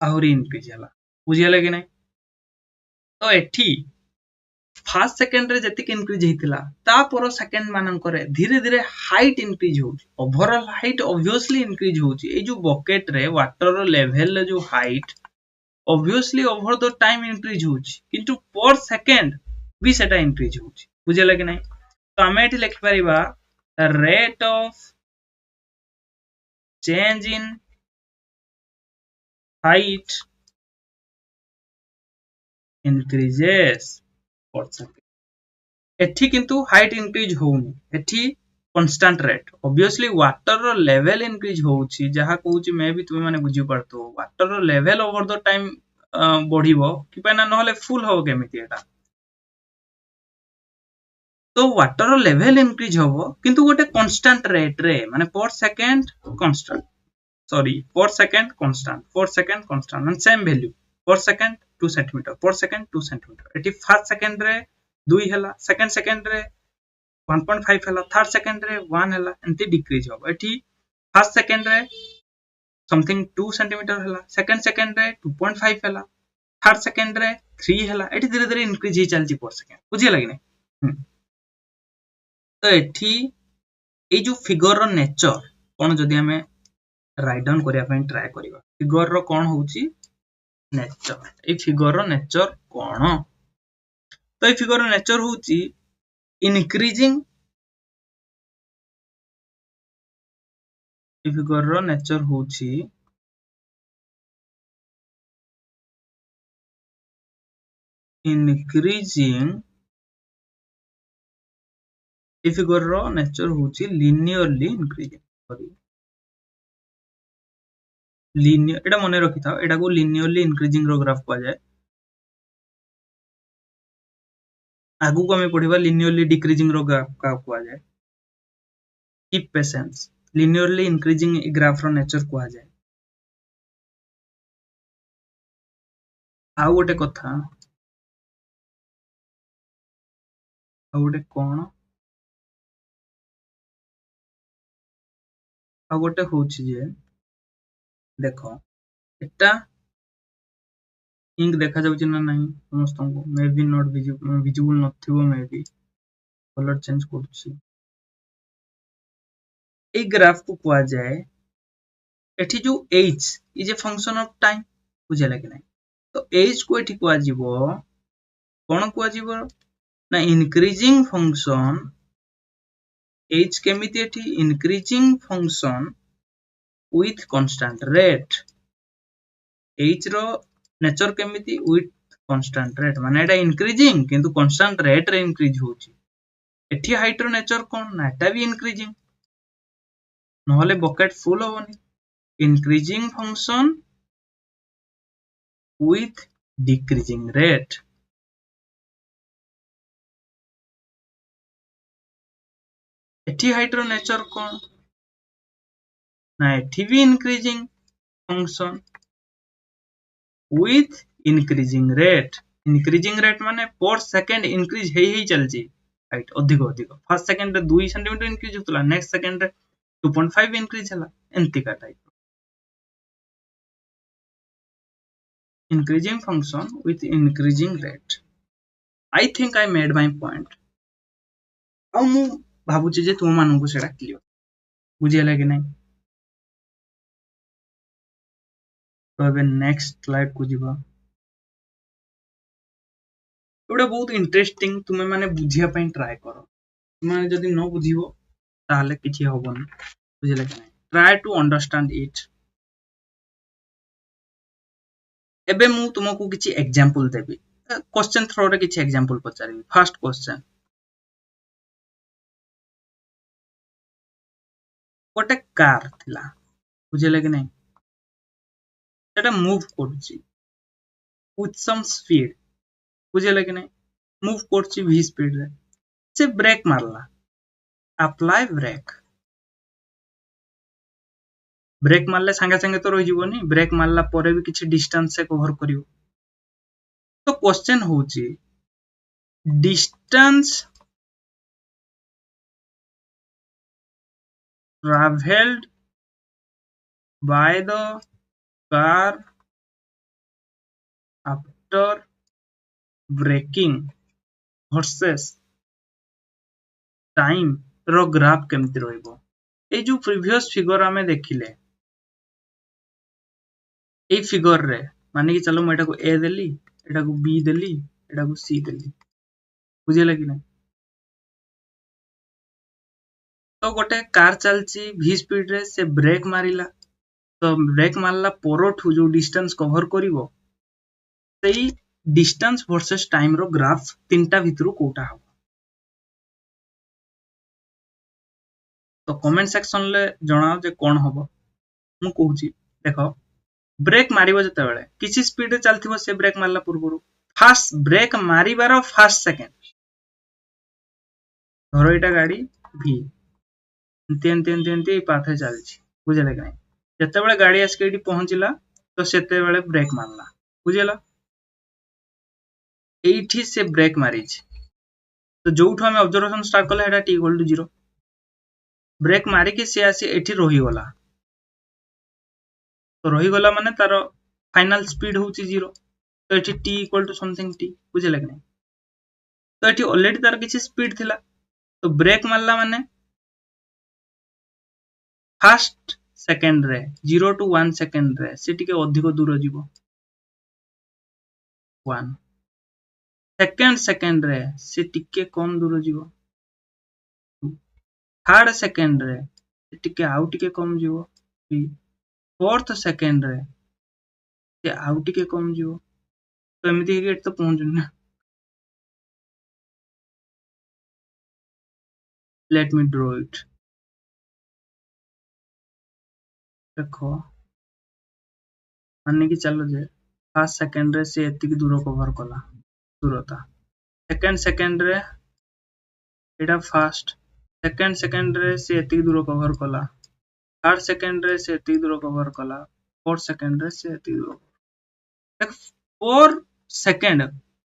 Speaker 1: आहुरी इंक्रीज हला बुझियला कि नहीं तो एठी फर्स्ट सेकंड रे जति के इंक्रीज हेतिला ता पर सेकंड मानन करे धीरे धीरे हाइट इंक्रीज होउची ओवरऑल हाइट ऑब्वियसली इंक्रीज होउची ए जो बकेट रे वाटर लेवल रे जो height obviously over the time increase होउची किंतु पर सेकंड भी सेटा इंक्रीज होउची बुझियला कि नहीं तो हमें एठी लिखि परिबा rate of change in height increases per second एठी किंतु हाइट इंक्रीज होउनी एठी कांस्टेंट रेट ऑब्वियसली वाटर रो लेवल इंक्रीज होउची जहा कहूची मे भी तुमे माने बुझी परतो वाटर रो लेवल ओवर द टाइम बढ़िबो कि पैना नहले फुल हो केमिति एटा तो वाटर रो लेवल इंक्रीज होबो किंतु गोटे कांस्टेंट रेट रे माने पर सेकंड कांस्टेंट सॉरी पर सेकंड कांस्टेंट माने सेम वैल्यू पर सेकंड 2 सेंटीमीटर पर सेकंड 2 सेंटीमीटर एठी फर्स्ट सेकंड रे 2 हला सेकंड रे 1.5 हला थर्ड सेकंड रे 1 हला एंती डिक्रीज हो एठी फर्स्ट सेकंड रे समथिंग 2 सेंटीमीटर हला सेकंड रे 2.5 हला थर्ड सेकंड रे 3 हला एठी धीरे धीरे इंक्रीज ही चलची पर सेकंड बुझिया लागि नै तो एठी ए जो फिगर रो नेचर कोन जदी हमें राइट डाउन करिया पे ट्राई करिवा फिगर रो कोन होउची nature a figure row nature कोन तो ए फिगर रो नेचर होउची increasing a figure row nature होउची increasing a figure row nature होउची लिनियरली इंक्रीजिंग सॉरी लिनियर एटा मने रखि थाओ एटा को लिनियरली इंक्रीजिंग रो ग्राफ को जाय आगु को हमें पढिबा लिनियरली डिक्रीजिंग रो ग्राफ का को जाय keep patience linearly increasing graph रो नेचर को जाय आ गोटे कथा आ गोटे कोन आ गोटे होछि जे देखो एटा इंक देखा जाउछि ना नहीं समस्त को मे बी नॉट विजिबल नथिबो मे बी कलर चेंज करछि ए ग्राफ को कुआ जाए एठी जो h is a function of time बुझला कि नहीं तो h को एठी कुआ जीवो कोन कुआ जीवो ना इंक्रीजिंग फंक्शन h केमिति एठी increasing function with constant rate h रो नेचर केमिति विथ कांस्टेंट रेट माने एटा इंक्रीजिंग किंतु कांस्टेंट रेट रे इंक्रीज होची एठी हाइट रो नेचर कोन ना एटा भी इंक्रीजिंग नहले बकेट फुल होबनी increasing function with decreasing rate एठी हाइट रो नेचर कोन ना एठी भी increasing function with increasing rate माने पर सेकंड इंक्रीज हेई चलची हाइट अधिक अधिक फर्स्ट सेकंड रे 2 सेंटीमीटर इंक्रीज होतला नेक्स्ट सेकंड रे 2.5 इंक्रीज हला एंती का type increasing function with increasing rate I think I made my point आ मु भाबुची जे तुम मानन को सेडा क्लियर बुझियला कि नहीं तो अब नेक्स्ट स्लाइड को जीवा एटा बहुत इंटरेस्टिंग तुमे माने बुझिया पई ट्राई करो तुमे जदी न बुझिबो ताले किछि होबन बुझियला कि नहीं ट्राई टू अंडरस्टैंड इट एबे मु तुमको किछि एग्जांपल देबी क्वेश्चन थ्रो रे किछि एग्जांपल पचारिबी फर्स्ट क्वेश्चन गोटे कार थिला बुझियला कि नहीं सेटा मूव करछि विथ सम स्पीड बुझियला कि नहीं मूव करछि v स्पीड रे से ब्रेक मारला अप्लाई ब्रेक मारले संगे संगे तो रहि जीवनी ब्रेक मारला परे भी किछि डिस्टेंस से कवर करियो तो क्वेश्चन होछि distance traveled by the car after braking versus time रो ग्राफ केमति रहइबो ए जो प्रीवियस फिगर हमें देखिले ए फिगर रे माने कि चलो मैं एटा को ए देली एटा को बी देली एटा को सी देली बुझियला कि नहीं तो गोटे कार चलची v स्पीड रे से ब्रेक मारिला तो ब्रेक मारला परठू जो डिस्टेंस कवर करिवो सेही डिस्टेंस वर्सेस टाइम रो ग्राफ तीनटा भितरु कोटा हो तो कमेंट सेक्शन ले जणाओ जे कोन हबो मु कहूची देखो ब्रेक मारिबो जते बेले किछि स्पीड रे चलथिबो से ब्रेक मारला पूर्वरु फास्ट ब्रेक मारिबारो फास्ट सेकंड धरो एटा गाड़ी v तेन पाथे चलछि बुझले कि नहीं जते बेले गाड़ी आके एठी पहुंचिला तो सेते बेले ब्रेक मारला बुझियला एठी से ब्रेक मारिछि तो जोठो हम ऑब्जर्वेशन स्टार्ट करले हेटा t = 0 ब्रेक मारी के से आसी एठी रही गला तो रही गला माने तारो फाइनल स्पीड होची 0 तो एठी t = समथिंग t बुझले कि नहीं तो एठी ऑलरेडी तार किछि स्पीड थिला तो ब्रेक मारला माने फर्स्ट सेकंड रे 0 to 1 सेकंड रे से टिके अधिक दूर जीवो 1 सेकंड रे से टिके कम दूर जीवो थर्ड सेकंड रे से टिके आउ टिके कम जीवो फोर्थ सेकंड रे से आउ टिके कम जीवो तो एमिति हे तो पहुंच ना लेट मी ड्रॉ इट देखो माने कि चलो जे फर्स्ट सेकंड रे से एतिक दूर कवर कला दूरता सेकंड रे एटा फर्स्ट सेकंड रे से एतिक दूर कवर कला थर्ड सेकंड रे से एतिक दूर कवर कला फोर्थ सेकंड रे से एतिक दूर देख 4 सेकंड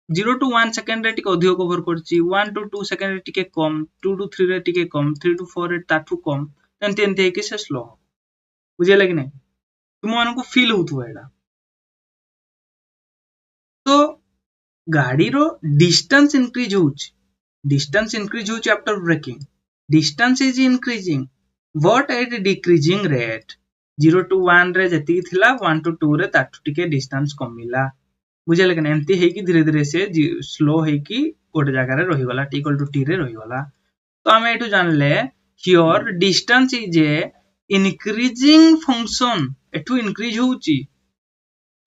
Speaker 1: 0 to 1 सेकंड रे टिके अधिक कवर करछि 1 to 2 सेकंड रे टिके कम 2 to 3 रे टिके कम 3 to 4 रे ताठू कम एंते एंते के से स्लो बुझे कि नहीं तुम मानक फील होथुवा एडा तो गाड़ी रो डिस्टेंस इंक्रीज होची after braking distance is increasing but at decreasing rate 0 to 1 रे जति थिला 1 to 2 रे ताठु टिके डिस्टेंस कमिला बुझे लेकिन एमती है कि धीरे धीरे से स्लो है कि गोटे जगह रे रही गला इक्वल टू टी रे रही गला तो हमें एटू जानले here distance is a increasing function एटू इंक्रीज होची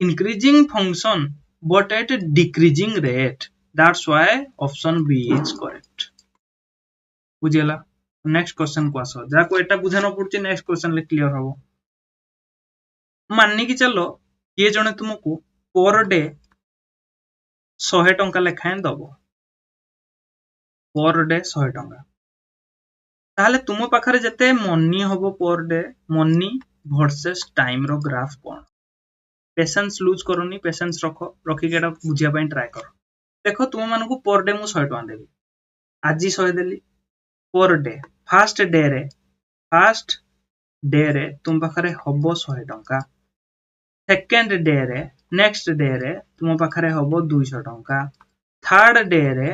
Speaker 1: increasing function but at a decreasing rate that's why option B is correct बुझेला नेक्स्ट क्वेश्चन को आसो जाको एटा बुझा न पड़छि नेक्स्ट क्वेश्चन ले क्लियर हो माननी कि चलो ये जने तुमको पर डे 100 टंका लेखाएं दबो पर डे 100 टंका ताहले तुम पाखरे जते मनी होबो per day money versus time रो ग्राफ कोन पेशेंस लूज करोनी पेशेंस रखी के बुझिया पाई ट्राई करो देखो तुम मानक पर डे मु 100 टका देबी आज 100 देली पर डे फास्ट डे रे तुम पाखरे हबो 100 टका सेकंड डे रे नेक्स्ट डे रे तुम पाखरे हबो 200 टका थर्ड डे रे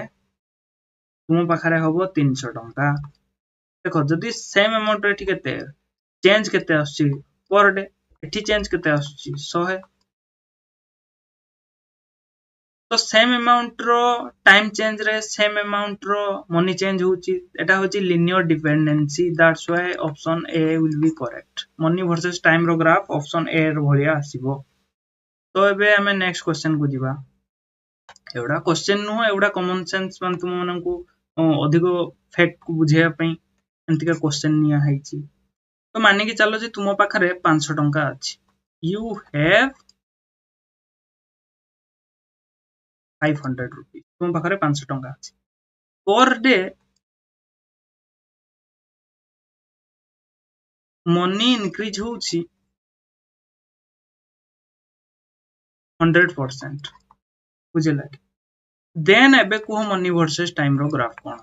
Speaker 1: तुम पाखरे हबो 300 टका देखो जदी सेम अमाउंट एठी केते चेंज केते आछी पर डे एठी चेंज केते आछी 100 तो सेम अमाउंट रो टाइम चेंज रे सेम अमाउंट रो मनी चेंज होची एटा होची linear dependency that's why option A will be correct money versus time रो ग्राफ ऑप्शन ए रो भलिया आसीबो तो एबे हमें नेक्स्ट क्वेश्चन को दिबा एवडा क्वेश्चन नो एवडा कॉमन सेंस मान तुम मानन को अधिक फैक्ट को बुझेया पई एंतिका क्वेश्चन निया हैची तो माने कि चलो जे तुम पाखरे 500 टंका अछि यू हैव 500 रुपीस तुम पाखरे 500 टंका अछि पर डे मनी इंक्रीज होउची 100% बुझेला देन एबे को मनी वर्सेस टाइम रो ग्राफ कोन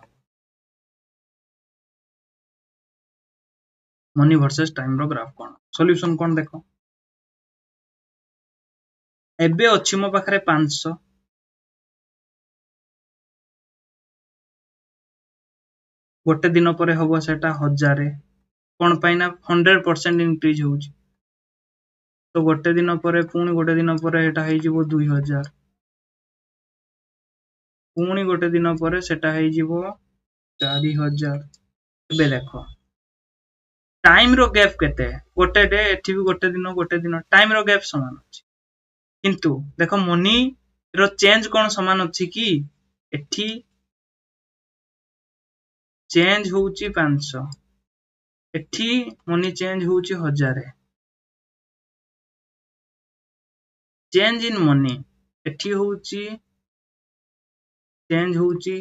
Speaker 1: मनी वर्सेस टाइम रो ग्राफ कोन सॉल्यूशन कोन देखो एबे अछि मो पाखरे 500 गोटे दिन पर हबो सेटा 1000 कोन पाइना 100% इंक्रीज होउची तो गोटे दिन पर पुणी गोटे दिन पर एटा है जिवो 2000 पुणी गोटे दिन पर सेटा है जिवो 4000 एबे देखो टाइम रो गैप केते गोटे डे एठी भी गोटे दिन टाइम रो गैप समान अछि किंतु देखो मनी रो चेंज कोन समान अछि कि एठी चेंज होउची 500 एठी मनी चेंज होउची 1000 चेंज इन मनी एठी होउची चेंज होउची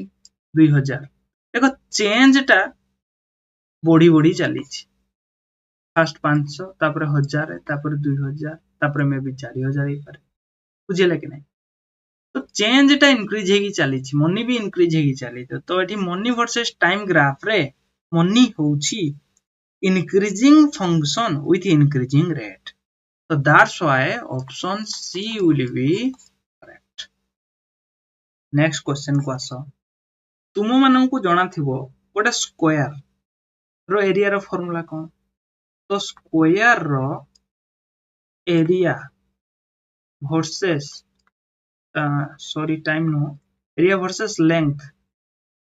Speaker 1: 2000 देखो चेंज टा बढ़ी चली फास्ट 500 तापर 1000 तापर 2000 तापर मे भी 4000 ही पारे बुझेला कि नहीं तो चेंज टा इंक्रीज हेगी चली मनी भी इंक्रीज हेगी चली तो एठी मनी वर्सेस टाइम ग्राफ रे मनी होउची increasing function with increasing rate so that's why option C will be correct next question को आसो तुम मानन को जणा थिबो गोटे स्क्वायर रो एरिया रो फार्मूला कोन तो स्क्वायर रो area versus sorry time no area versus length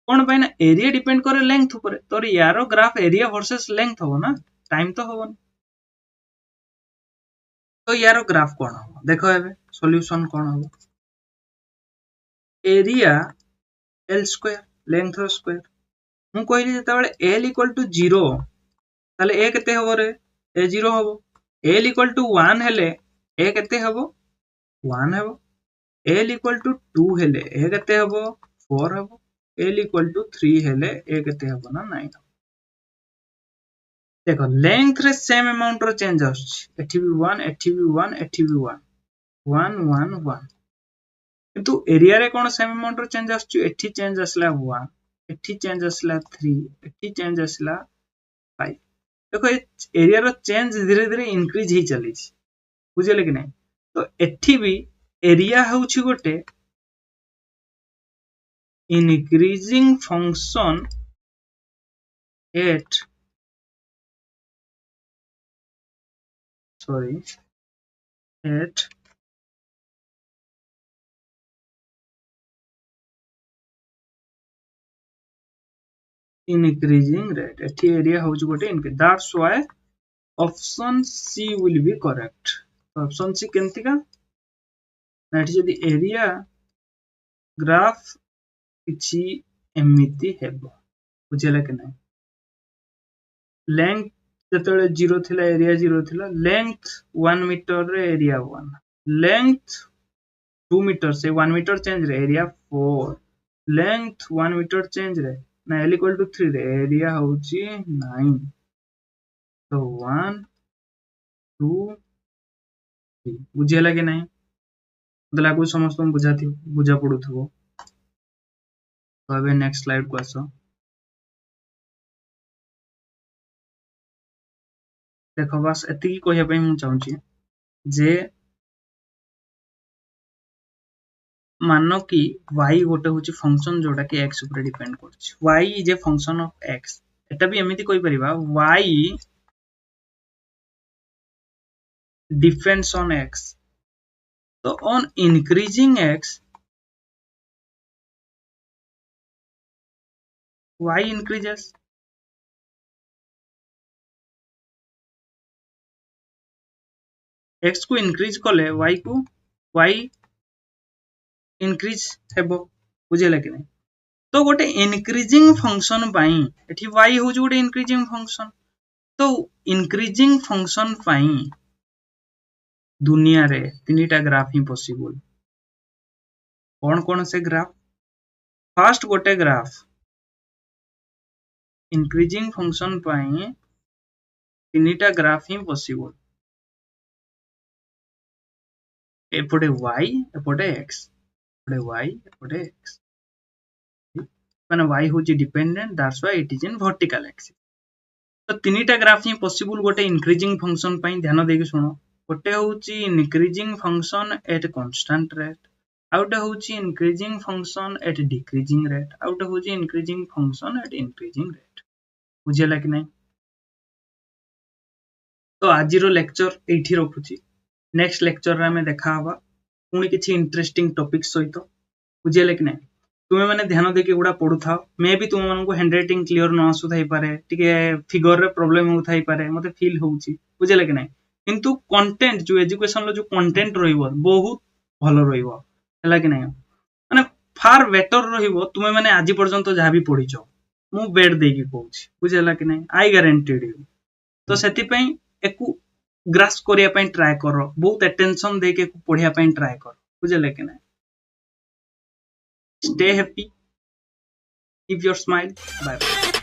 Speaker 1: कोन पाइना एरिया डिपेंड करे लेंथ ऊपर तोर यारो ग्राफ एरिया वर्सेस लेंथ हो ना टाइम तो होवन तो यारो ग्राफ कोन हो देखो एबे सॉल्यूशन कोन हो एरिया l स्क्वायर लेंथ रो स्क्वायर मु कहली जता बेले l = 0 ताले a केते होबो रे a 0 होबो l = 1 हेले a केते होबो 1 होबो l = 2 हेले a केते होबो 4 होबो l = 3 हेले a केते होबो ना 9 देखो लेंथ रे सेम अमाउंट रो चेंज आछी एठी भी 1 एठी भी 1 एठी भी 1 1 1 1 किंतु एरिया रे कोन सेम अमाउंट रो चेंज आछी एठी चेंज आसला 1 एठी चेंज आसला 3 एठी चेंज आसला 5 देखो एरिया रो चेंज धीरे धीरे इंक्रीज ही चली बुझे कि नहीं। तो एठी भी एरिया होउछि गोटे increasing function at increasing rate एठी एरिया होउछि गोटे increase, that's why option C will be correct। तो option C केंतिका ना एठी जदी एरिया ग्राफ किछि एमिति हेबो बुझेला कि नहीं। लेंथ जतले 0 थिला एरिया 0 थिला, लेंथ 1 मीटर रे एरिया 1, लेंथ 2 मीटर से 1 मीटर चेंज रे एरिया 4, लेंथ 1 मीटर चेंज रे ना l equal to 3 रे एरिया होउची 9। तो 1 2 3 बुझेला कि नहीं। मते लागु समस्त बुझा पडुथबो। तो अब नेक्स्ट स्लाइड को आसो। देखो बस एति कहया पई मु चाहूची जे मानो कि y गोटे होची फंक्शन जोटा कि x ऊपर डिपेंड करछि। y is a function of x। एटा भी एमिति कोइ परिबा y डिपेंड्स ऑन x। तो on increasing x y increases। x को इंक्रीज कले y इंक्रीज हेबो बुझेला कि नहीं। तो गोटे इंक्रीजिंग फंक्शन पाई एठी y होउछ गोटे इंक्रीजिंग फंक्शन। तो इंक्रीजिंग फंक्शन पाई दुनिया रे तीनटा ग्राफ ही पॉसिबल। कौन कौन से ग्राफ? फर्स्ट गोटे ग्राफ इंक्रीजिंग फंक्शन पाई तीनटा ग्राफ ही पॉसिबल, एपटे y एपटे x, एपटे y एपटे x माने y होची dependent, that's why it is in vertical axis. तो तीनटा ग्राफ ही पॉसिबल गोटे इंक्रीजिंग फंक्शन पाई। ध्यान देके सुनो, गोटे होची increasing function at constant rate, आउटे होची increasing function at decreasing rate, आउटे होची increasing function at increasing rate. बुझेला कि नहीं। तो आज रो लेक्चर एठी रखुची। नेक्स्ट लेक्चर रे हमें देखा हवा पुणी किछि इंटरेस्टिंग टॉपिक सहित। बुझेला कि नहीं। तुमे माने ध्यान देके गुडा पढु थाओ। मे भी तुम मानको हैंडराइटिंग क्लियर न आसु थाई पारे, टिके फिगर रे प्रॉब्लम हो थाई पारे, मते फील होउची। बुझेला कि नहीं। किंतु कंटेंट जो एजुकेशन लो जो कंटेंट रहिबो बहुत भलो रहिबो हला कि नहीं। माने फार बेटर रहिबो तुमे माने आजि पर्यंत जहा भी पढिचो मु बेड देकी कहूची। बुझेला कि नहीं। आई गारंटीड यू। तो सेति पई एकु ग्रास्प करिया पई ट्राई करो, बहुत अटेंशन देके पढिया पई ट्राई करो। बुझेला कि नहीं। Stay happy, keep your smile, bye bye।